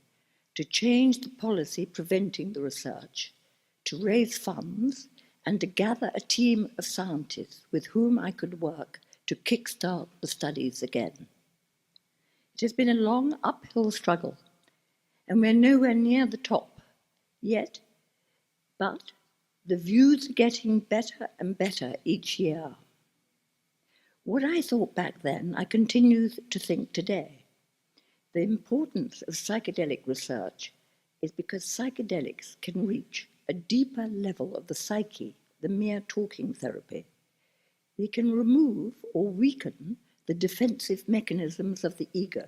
to change the policy preventing the research, to raise funds, and to gather a team of scientists with whom I could work to kickstart the studies again. It has been a long uphill struggle, and we're nowhere near the top yet, but the views are getting better and better each year. What I thought back then, I continue to think today. The importance of psychedelic research is because psychedelics can reach a deeper level of the psyche than mere talking therapy. They can remove or weaken the defensive mechanisms of the ego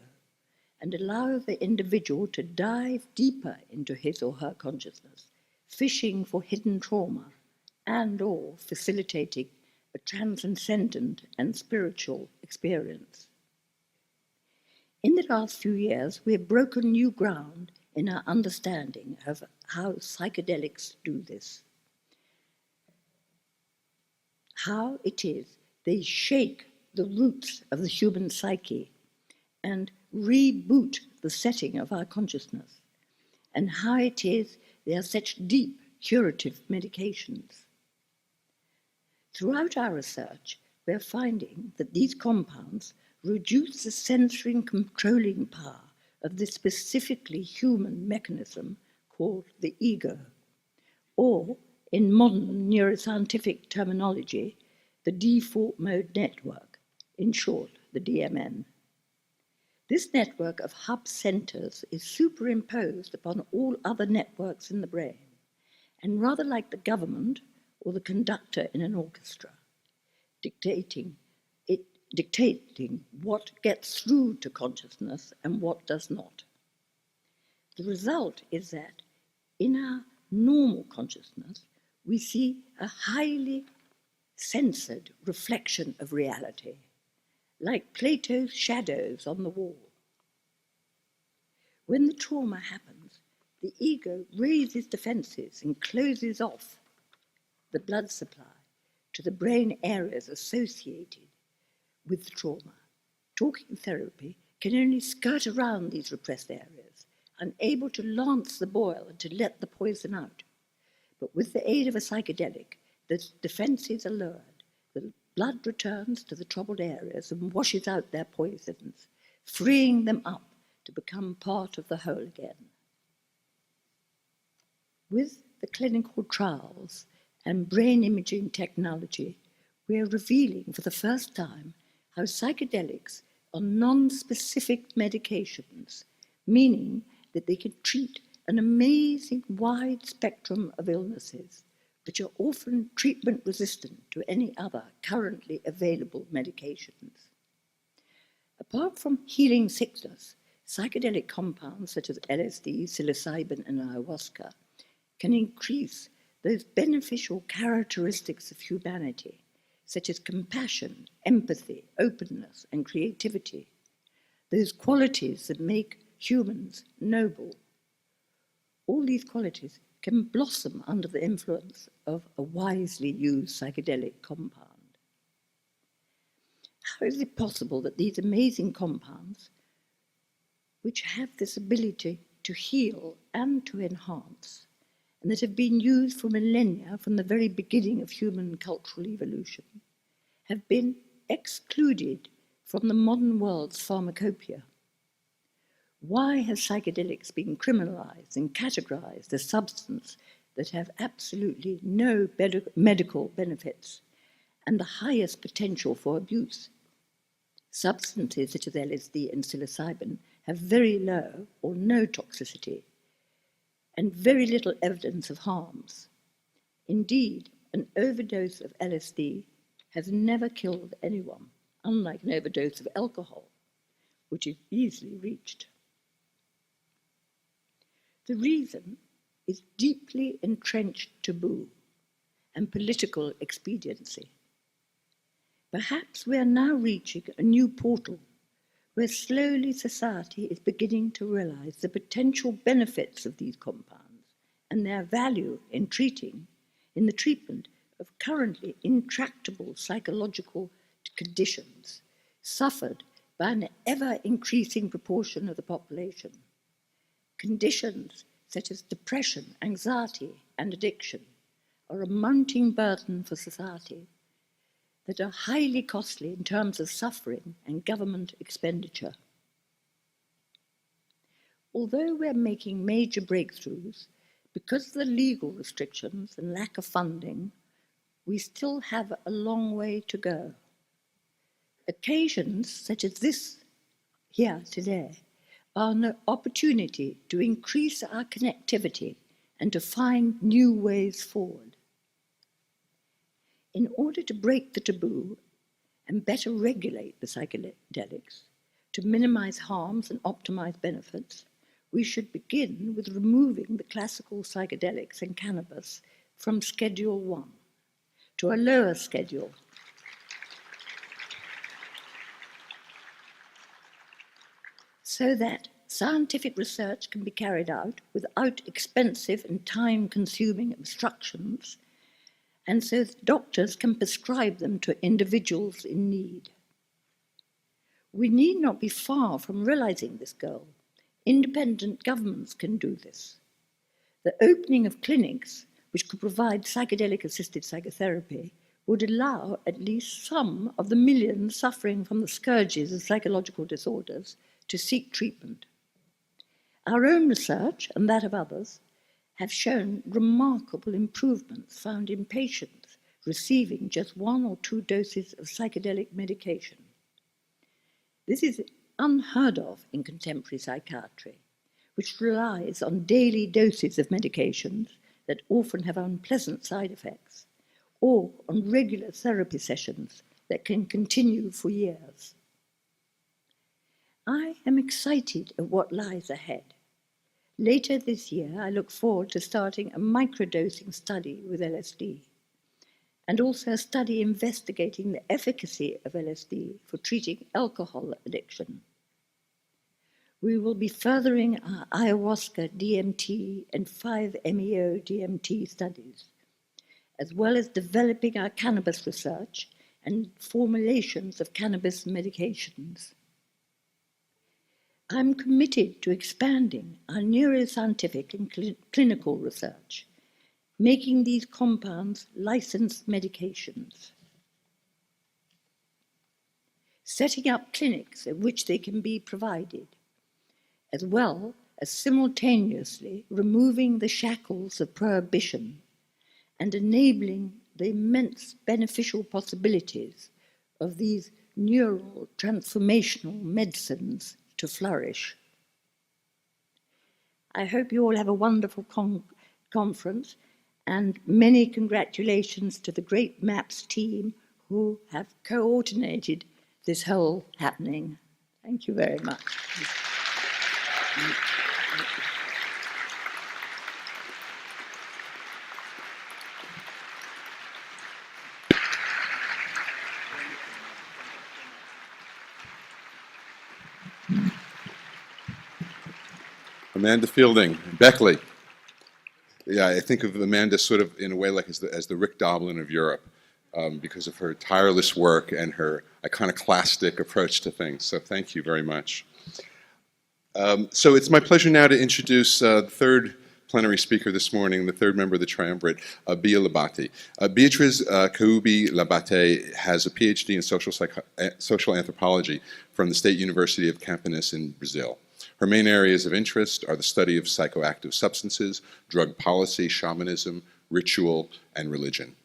and allow the individual to dive deeper into his or her consciousness, fishing for hidden trauma and/or facilitating a transcendent and spiritual experience. In the last few years, we have broken new ground in our understanding of how psychedelics do this. How it is they shake the roots of the human psyche and reboot the setting of our consciousness, and how it is they are such deep curative medications. Throughout our research, we are finding that these compounds reduce the sensory and controlling power of this specifically human mechanism called the ego, or in modern neuroscientific terminology, the default mode network, in short, the DMN. This network of hub centers is superimposed upon all other networks in the brain, and rather like the government or the conductor in an orchestra, dictating what gets through to consciousness and what does not. The result is that in our normal consciousness, we see a highly censored reflection of reality, like Plato's shadows on the wall. When the trauma happens, the ego raises defenses and closes off the blood supply to the brain areas associated with the trauma. Talking therapy can only skirt around these repressed areas, unable to lance the boil and to let the poison out. But with the aid of a psychedelic, the defenses are lowered, the blood returns to the troubled areas and washes out their poisons, freeing them up to become part of the whole again. With the clinical trials and brain imaging technology, we are revealing for the first time how psychedelics are non-specific medications, meaning that they can treat an amazing wide spectrum of illnesses, which are often treatment-resistant to any other currently available medications. Apart from healing sickness, psychedelic compounds such as LSD, psilocybin, and ayahuasca can increase those beneficial characteristics of humanity, such as compassion, empathy, openness, and creativity, those qualities that make humans noble. All these qualities can blossom under the influence of a wisely used psychedelic compound. How is it possible that these amazing compounds, which have this ability to heal and to enhance, and that have been used for millennia from the very beginning of human cultural evolution, have been excluded from the modern world's pharmacopoeia? Why have psychedelics been criminalized and categorized as substances that have absolutely no medical benefits and the highest potential for abuse? Substances such as LSD and psilocybin have very low or no toxicity and very little evidence of harms. Indeed, an overdose of LSD has never killed anyone, unlike an overdose of alcohol, which is easily reached. The reason is deeply entrenched taboo and political expediency. Perhaps we are now reaching a new portal where slowly society is beginning to realize the potential benefits of these compounds and their value in the treatment of currently intractable psychological conditions suffered by an ever-increasing proportion of the population. Conditions such as depression, anxiety, and addiction are a mounting burden for society that are highly costly in terms of suffering and government expenditure. Although we're making major breakthroughs, because of the legal restrictions and lack of funding, we still have a long way to go. Occasions such as this here today are an opportunity to increase our connectivity and to find new ways forward. In order to break the taboo and better regulate the psychedelics, to minimize harms and optimize benefits, we should begin with removing the classical psychedelics and cannabis from Schedule 1 to a lower schedule, so that scientific research can be carried out without expensive and time-consuming obstructions, and so that doctors can prescribe them to individuals in need. We need not be far from realizing this goal. Independent governments can do this. The opening of clinics which could provide psychedelic-assisted psychotherapy would allow at least some of the millions suffering from the scourges of psychological disorders to seek treatment. Our own research, and that of others, have shown remarkable improvements found in patients receiving just 1 or 2 doses of psychedelic medication. This is unheard of in contemporary psychiatry, which relies on daily doses of medications that often have unpleasant side effects, or on regular therapy sessions that can continue for years. I am excited at what lies ahead. Later this year, I look forward to starting a microdosing study with LSD, and also a study investigating the efficacy of LSD for treating alcohol addiction. We will be furthering our ayahuasca DMT and 5-MeO DMT studies, as well as developing our cannabis research and formulations of cannabis medications. I'm committed to expanding our neuroscientific and clinical research, making these compounds licensed medications, setting up clinics at which they can be provided, as well as simultaneously removing the shackles of prohibition and enabling the immense beneficial possibilities of these neural transformational medicines to flourish. I hope you all have a wonderful conference, and many congratulations to the Great Maps team who have coordinated this whole happening. Thank you very much. Amanda Feilding, Beckley. Yeah, I think of Amanda sort of in a way like as the Rick Doblin of Europe, because of her tireless work and her iconoclastic approach to things. So thank you very much. So it's my pleasure now to introduce the third plenary speaker this morning, the third member of the triumvirate, Bia Labate. Beatriz Labate has a PhD in social anthropology from the State University of Campinas in Brazil. Her main areas of interest are the study of psychoactive substances, drug policy, shamanism, ritual, and religion.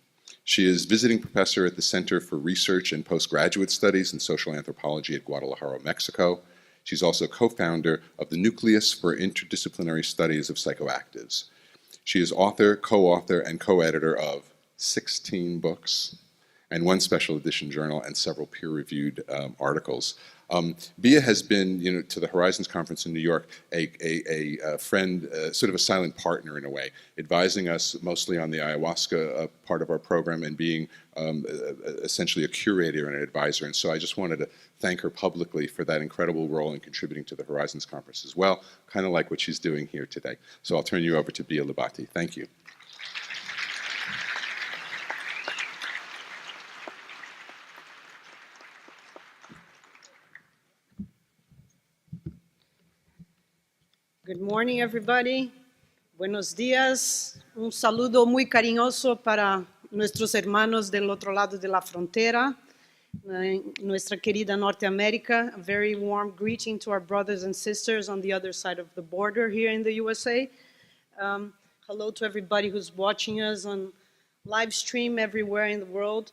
She is visiting professor at the Center for Research and Postgraduate Studies in Social Anthropology at Guadalajara, Mexico. She's also co-founder of the Nucleus for Interdisciplinary Studies of Psychoactives. She is author, co-author, and co-editor of 16 books and 1 special edition journal and several peer-reviewed articles. Bia has been, to the Horizons Conference in New York, a friend, sort of a silent partner in a way, advising us mostly on the ayahuasca part of our program and being essentially a curator and an advisor. And so I just wanted to thank her publicly for that incredible role in contributing to the Horizons Conference as well, kind of like what she's doing here today. So I'll turn you over to Bia Labate. Thank you. Good morning, everybody. Buenos días. Un saludo muy cariñoso para nuestros hermanos del otro lado de la frontera, nuestra querida Norteamérica. A very warm greeting to our brothers and sisters on the other side of the border here in the USA. Hello to everybody who's watching us on live stream everywhere in the world,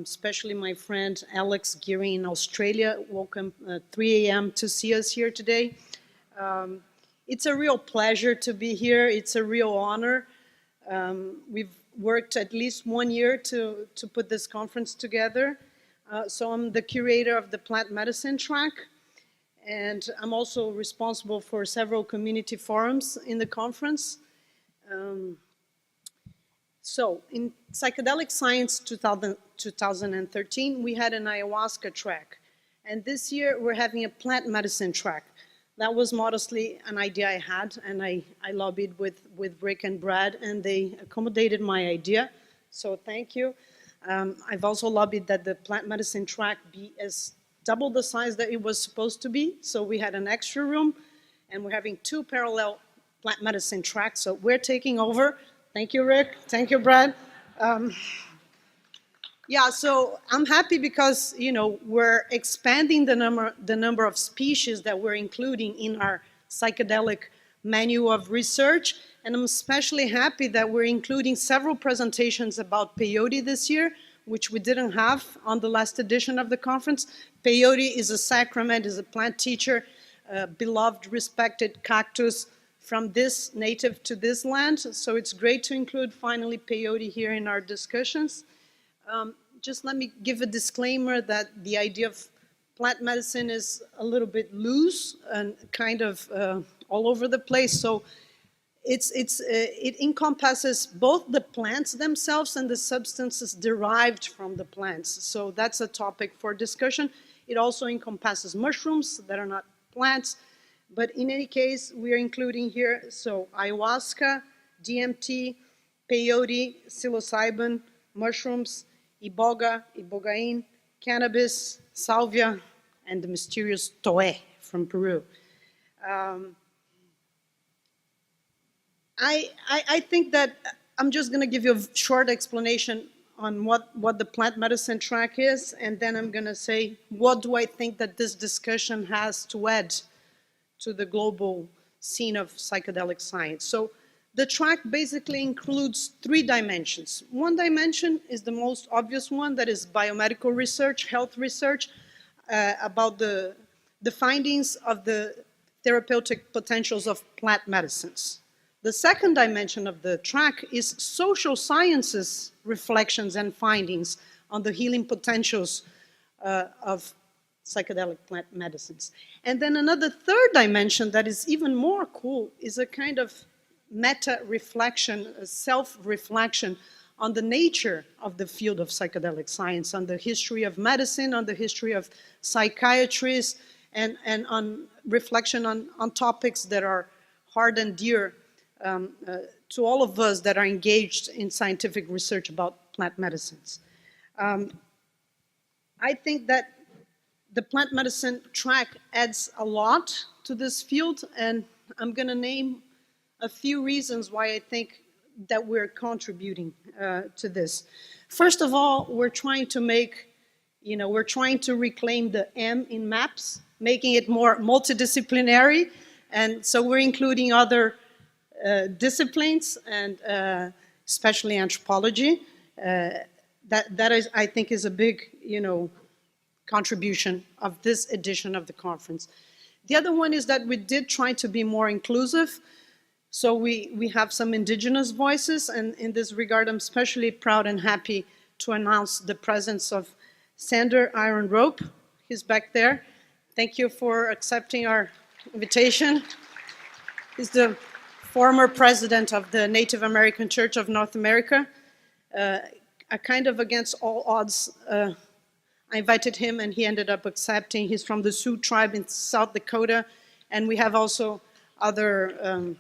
especially my friend Alex Geary in Australia. Welcome 3 a.m. to see us here today. It's a real pleasure to be here. It's a real honor. We've worked at least 1 year to put this conference together. So I'm the curator of the plant medicine track, and I'm also responsible for several community forums in the conference. So in Psychedelic Science 2013, we had an ayahuasca track. And this year, we're having a plant medicine track. That was modestly an idea I had, and I lobbied with Rick and Brad, and they accommodated my idea, so thank you. I've also lobbied that the plant medicine track be as double the size that it was supposed to be, so we had an extra room, and we're having 2 parallel plant medicine tracks, so we're taking over. Thank you, Rick. Thank you, Brad. Yeah, so I'm happy because, we're expanding the number of species that we're including in our psychedelic menu of research. And I'm especially happy that we're including several presentations about peyote this year, which we didn't have on the last edition of the conference. Peyote is a sacrament, is a plant teacher, beloved, respected cactus from this native to this land. So it's great to include finally peyote here in our discussions. Just let me give a disclaimer that the idea of plant medicine is a little bit loose and kind of all over the place. So it encompasses both the plants themselves and the substances derived from the plants. So that's a topic for discussion. It also encompasses mushrooms that are not plants. But in any case, we are including here, so ayahuasca, DMT, peyote, psilocybin, mushrooms, ibogaine, cannabis, salvia, and the mysterious toé from Peru. I think that I'm just going to give you a short explanation on what the plant medicine track is, and then I'm going to say, what do I think that this discussion has to add to the global scene of psychedelic science? So the track basically includes 3 dimensions. One dimension is the most obvious one, that is biomedical research, health research, about the findings of the therapeutic potentials of plant medicines. The second dimension of the track is social sciences reflections and findings on the healing potentials of psychedelic plant medicines. And then another third dimension that is even more cool is a kind of meta-reflection, a self-reflection on the nature of the field of psychedelic science, on the history of medicine, on the history of psychiatrists, and on reflection on topics that are hard and dear to all of us that are engaged in scientific research about plant medicines. I think that the plant medicine track adds a lot to this field, and I'm going to name a few reasons why I think that we're contributing to this. First of all, we're trying to reclaim the M in MAPS, making it more multidisciplinary, and so we're including other disciplines, and especially anthropology, That is, I think, is a big, contribution of this edition of the conference. The other one is that we did try to be more inclusive. So we have some indigenous voices, and in this regard, I'm especially proud and happy to announce the presence of Sander Iron Rope. He's back there. Thank you for accepting our invitation. He's the former president of the Native American Church of North America. Kind of against all odds, I invited him and he ended up accepting. He's from the Sioux tribe in South Dakota, and we have also other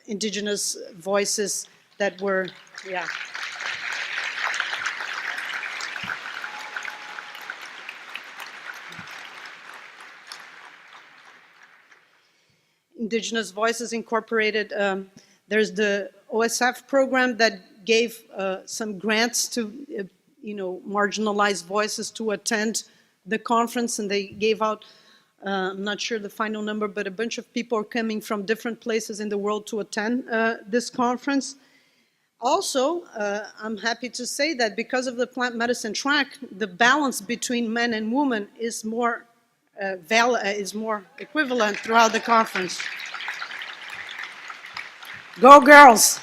indigenous voices that were, yeah. Indigenous Voices Incorporated. There's the OSF program that gave some grants to marginalized voices to attend the conference, and they gave out, I'm not sure the final number, but a bunch of people are coming from different places in the world to attend this conference. Also, I'm happy to say that because of the plant medicine track, the balance between men and women is more equivalent throughout the conference. Go girls!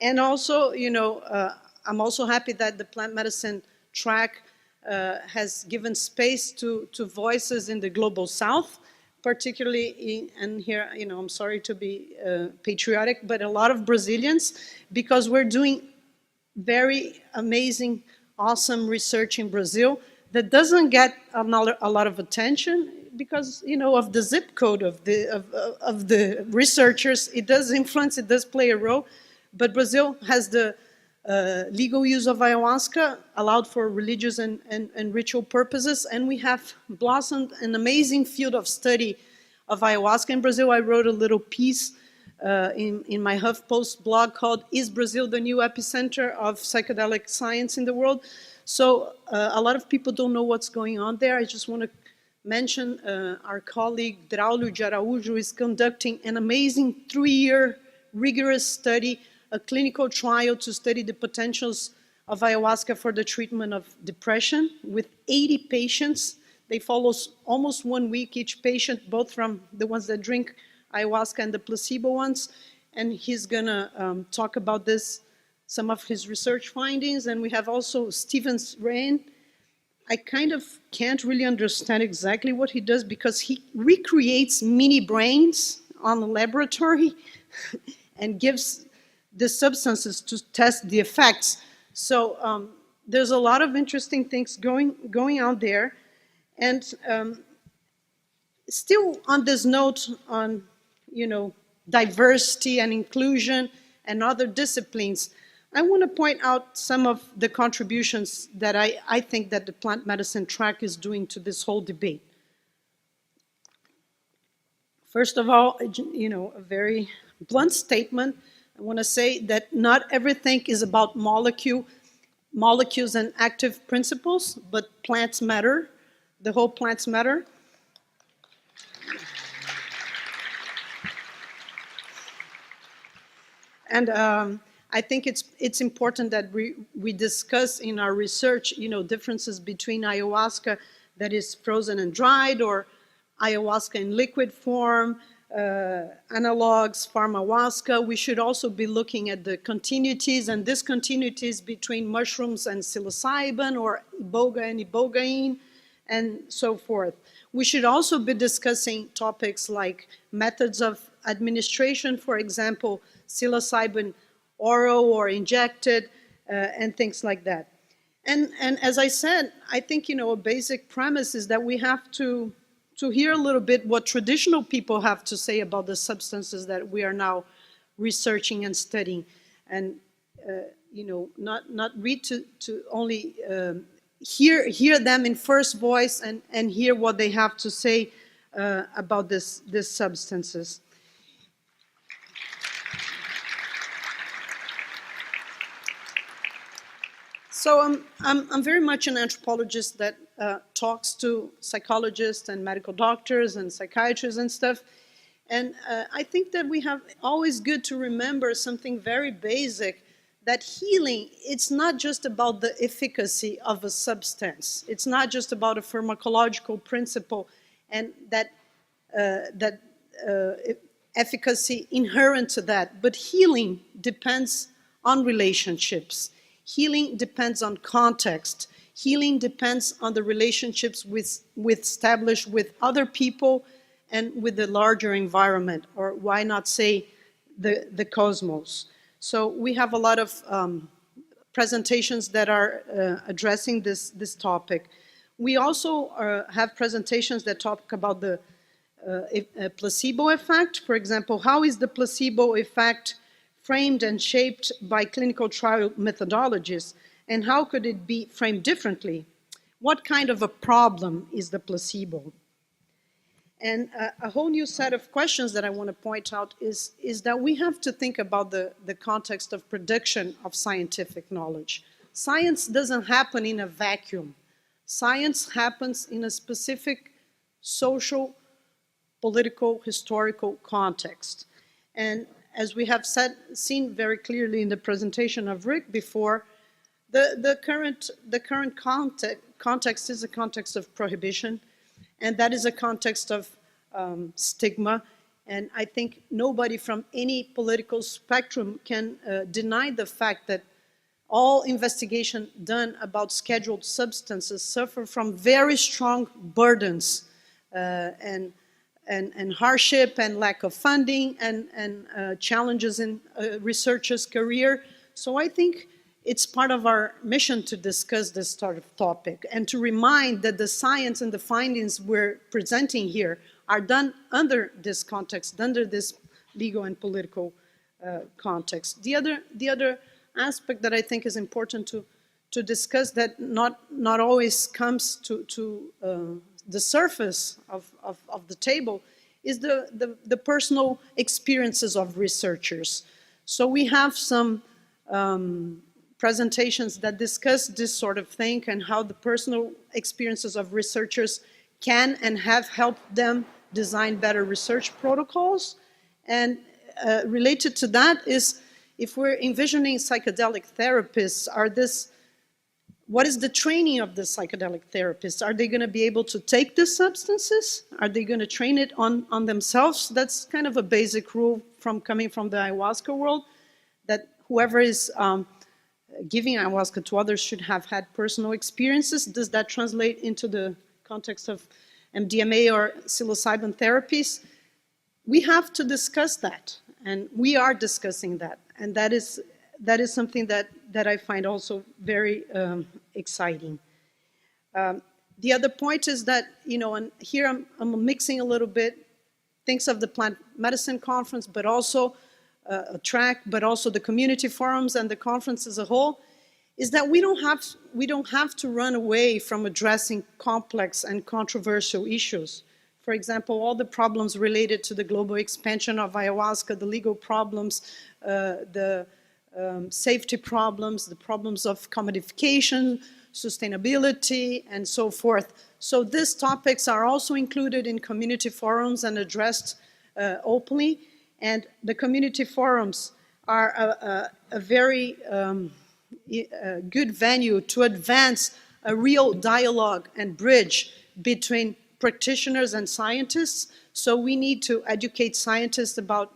And also, I'm also happy that the plant medicine track has given space to voices in the global south, particularly and here, I'm sorry to be patriotic, but a lot of Brazilians, because we're doing very amazing, awesome research in Brazil that doesn't get a lot of attention because, of the zip code of the researchers. It does influence, it does play a role, but Brazil has the legal use of ayahuasca allowed for religious and ritual purposes, and we have blossomed an amazing field of study of ayahuasca in Brazil. I wrote a little piece in my HuffPost blog called "Is Brazil the New Epicenter of Psychedelic Science in the World?" So a lot of people don't know what's going on there. I just want to mention our colleague Draulio de Araújo is conducting an amazing 3-year rigorous study, a clinical trial to study the potentials of ayahuasca for the treatment of depression with 80 patients. They follow almost 1 week each patient, both from the ones that drink ayahuasca and the placebo ones. And he's gonna talk about this, some of his research findings. And we have also Stevens Rain. I kind of can't really understand exactly what he does because he recreates mini brains on the laboratory and gives the substances to test the effects. So there's a lot of interesting things going on there. And still on this note on, diversity and inclusion and other disciplines, I want to point out some of the contributions that I think that the plant medicine track is doing to this whole debate. First of all, a very blunt statement. I want to say that not everything is about molecules and active principles, but plants matter. The whole plants matter. And I think it's important that we discuss in our research, differences between ayahuasca that is frozen and dried or ayahuasca in liquid form, analogs, pharmahuasca. We should also be looking at the continuities and discontinuities between mushrooms and psilocybin or iboga and ibogaine and so forth. We should also be discussing topics like methods of administration, for example, psilocybin oral or injected, and things like that. And as I said, I think, a basic premise is that we have to hear a little bit what traditional people have to say about the substances that we are now researching and studying. And, not read to only hear them in first voice and hear what they have to say about these substances. So I'm very much an anthropologist that talks to psychologists and medical doctors and psychiatrists and stuff. And I think that we have always good to remember something very basic, that healing, it's not just about the efficacy of a substance. It's not just about a pharmacological principle and that efficacy inherent to that. But healing depends on relationships. Healing depends on context. Healing depends on the relationships with established with other people and with the larger environment, or why not say the cosmos. So we have a lot of presentations that are addressing this topic. We also have presentations that talk about the placebo effect. For example, how is the placebo effect framed and shaped by clinical trial methodologies, and how could it be framed differently? What kind of a problem is the placebo? And a whole new set of questions that I want to point out is that we have to think about the context of production of scientific knowledge. Science doesn't happen in a vacuum. Science happens in a specific social, political, historical context. And as we have seen very clearly in the presentation of Rick before, the current context is a context of prohibition, and that is a context of stigma. And I think nobody from any political spectrum can deny the fact that all investigation done about scheduled substances suffer from very strong burdens and hardship and lack of funding and challenges in researchers' career. So I think it's part of our mission to discuss this sort of topic and to remind that the science and the findings we're presenting here are done under this context, under this legal and political context. The other aspect that I think is important to discuss that not always comes to the surface of the table is the personal experiences of researchers. So we have some presentations that discuss this sort of thing and how the personal experiences of researchers can and have helped them design better research protocols. And related to that is, if we're envisioning psychedelic therapists, what is the training of the psychedelic therapists? Are they going to be able to take the substances? Are they going to train it on themselves? That's kind of a basic rule coming from the ayahuasca world, that whoever is giving ayahuasca to others should have had personal experiences. Does that translate into the context of MDMA or psilocybin therapies? We have to discuss that, and we are discussing that, and that is something that I find also very exciting. The other point is that, and here I'm mixing a little bit things of the plant medicine conference, but also a track, but also the community forums and the conference as a whole, is that we don't have to run away from addressing complex and controversial issues. For example, all the problems related to the global expansion of ayahuasca, the legal problems, the safety problems, the problems of commodification, sustainability, and so forth. So these topics are also included in community forums and addressed openly. And the community forums are a very good venue to advance a real dialogue and bridge between practitioners and scientists. So we need to educate scientists about,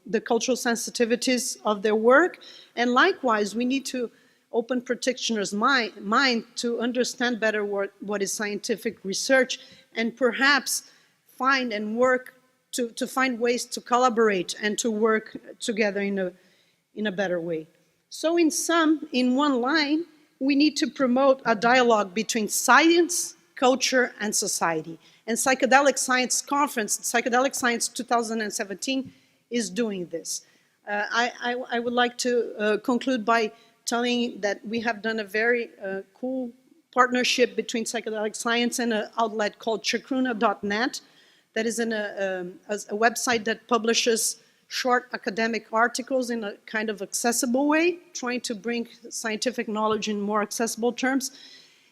the cultural sensitivities of their work. And likewise, we need to open practitioners' mind to understand better what is scientific research, and perhaps find and work to find ways to collaborate and to work together in a better way. So in one line, we need to promote a dialogue between science, culture, and society. And Psychedelic Science Conference, Psychedelic Science 2017, is doing this. I would like to conclude by telling that we have done a very cool partnership between psychedelic science and an outlet called chacruna.net. That is a website that publishes short academic articles in a kind of accessible way, trying to bring scientific knowledge in more accessible terms.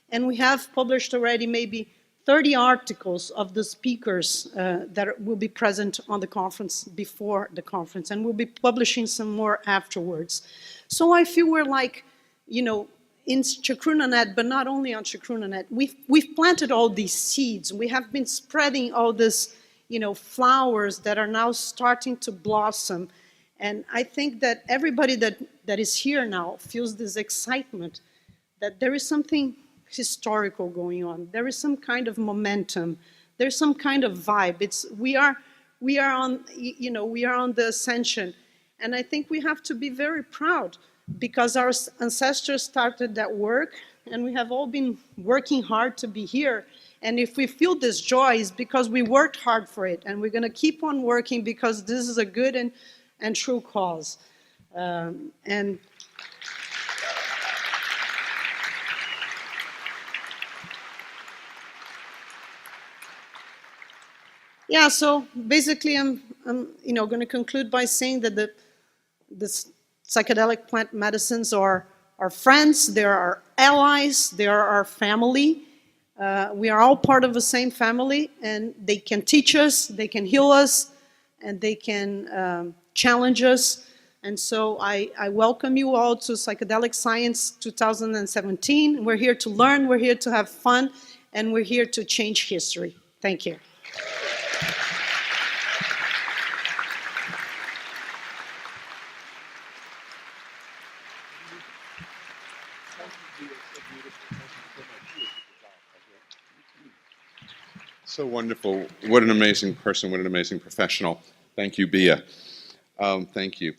And we have published already maybe 30 articles of the speakers that will be present on the conference before the conference, and we'll be publishing some more afterwards. So I feel we're like, you know, in Chacrunanet, but not only on Chacrunanet, we've planted all these seeds. We have been spreading all this, you know, flowers that are now starting to blossom. And I think that everybody that is here now feels this excitement that there is something historical going on. There is some kind of momentum. There's some kind of vibe. We are on, you know, we are on the ascension. And I think we have to be very proud because our ancestors started that work and we have all been working hard to be here. And if we feel this joy, it's because we worked hard for it. And we're going to keep on working because this is a good and true cause. And yeah, so basically I'm you know, going to conclude by saying that the psychedelic plant medicines are our friends, they're our allies, they are our family. We are all part of the same family, and they can teach us, they can heal us, and they can challenge us. And so I welcome you all to Psychedelic Science 2017. We're here to learn, we're here to have fun, and we're here to change history. Thank you. So wonderful. What an amazing person. What an amazing professional. Thank you, Bia. Thank you.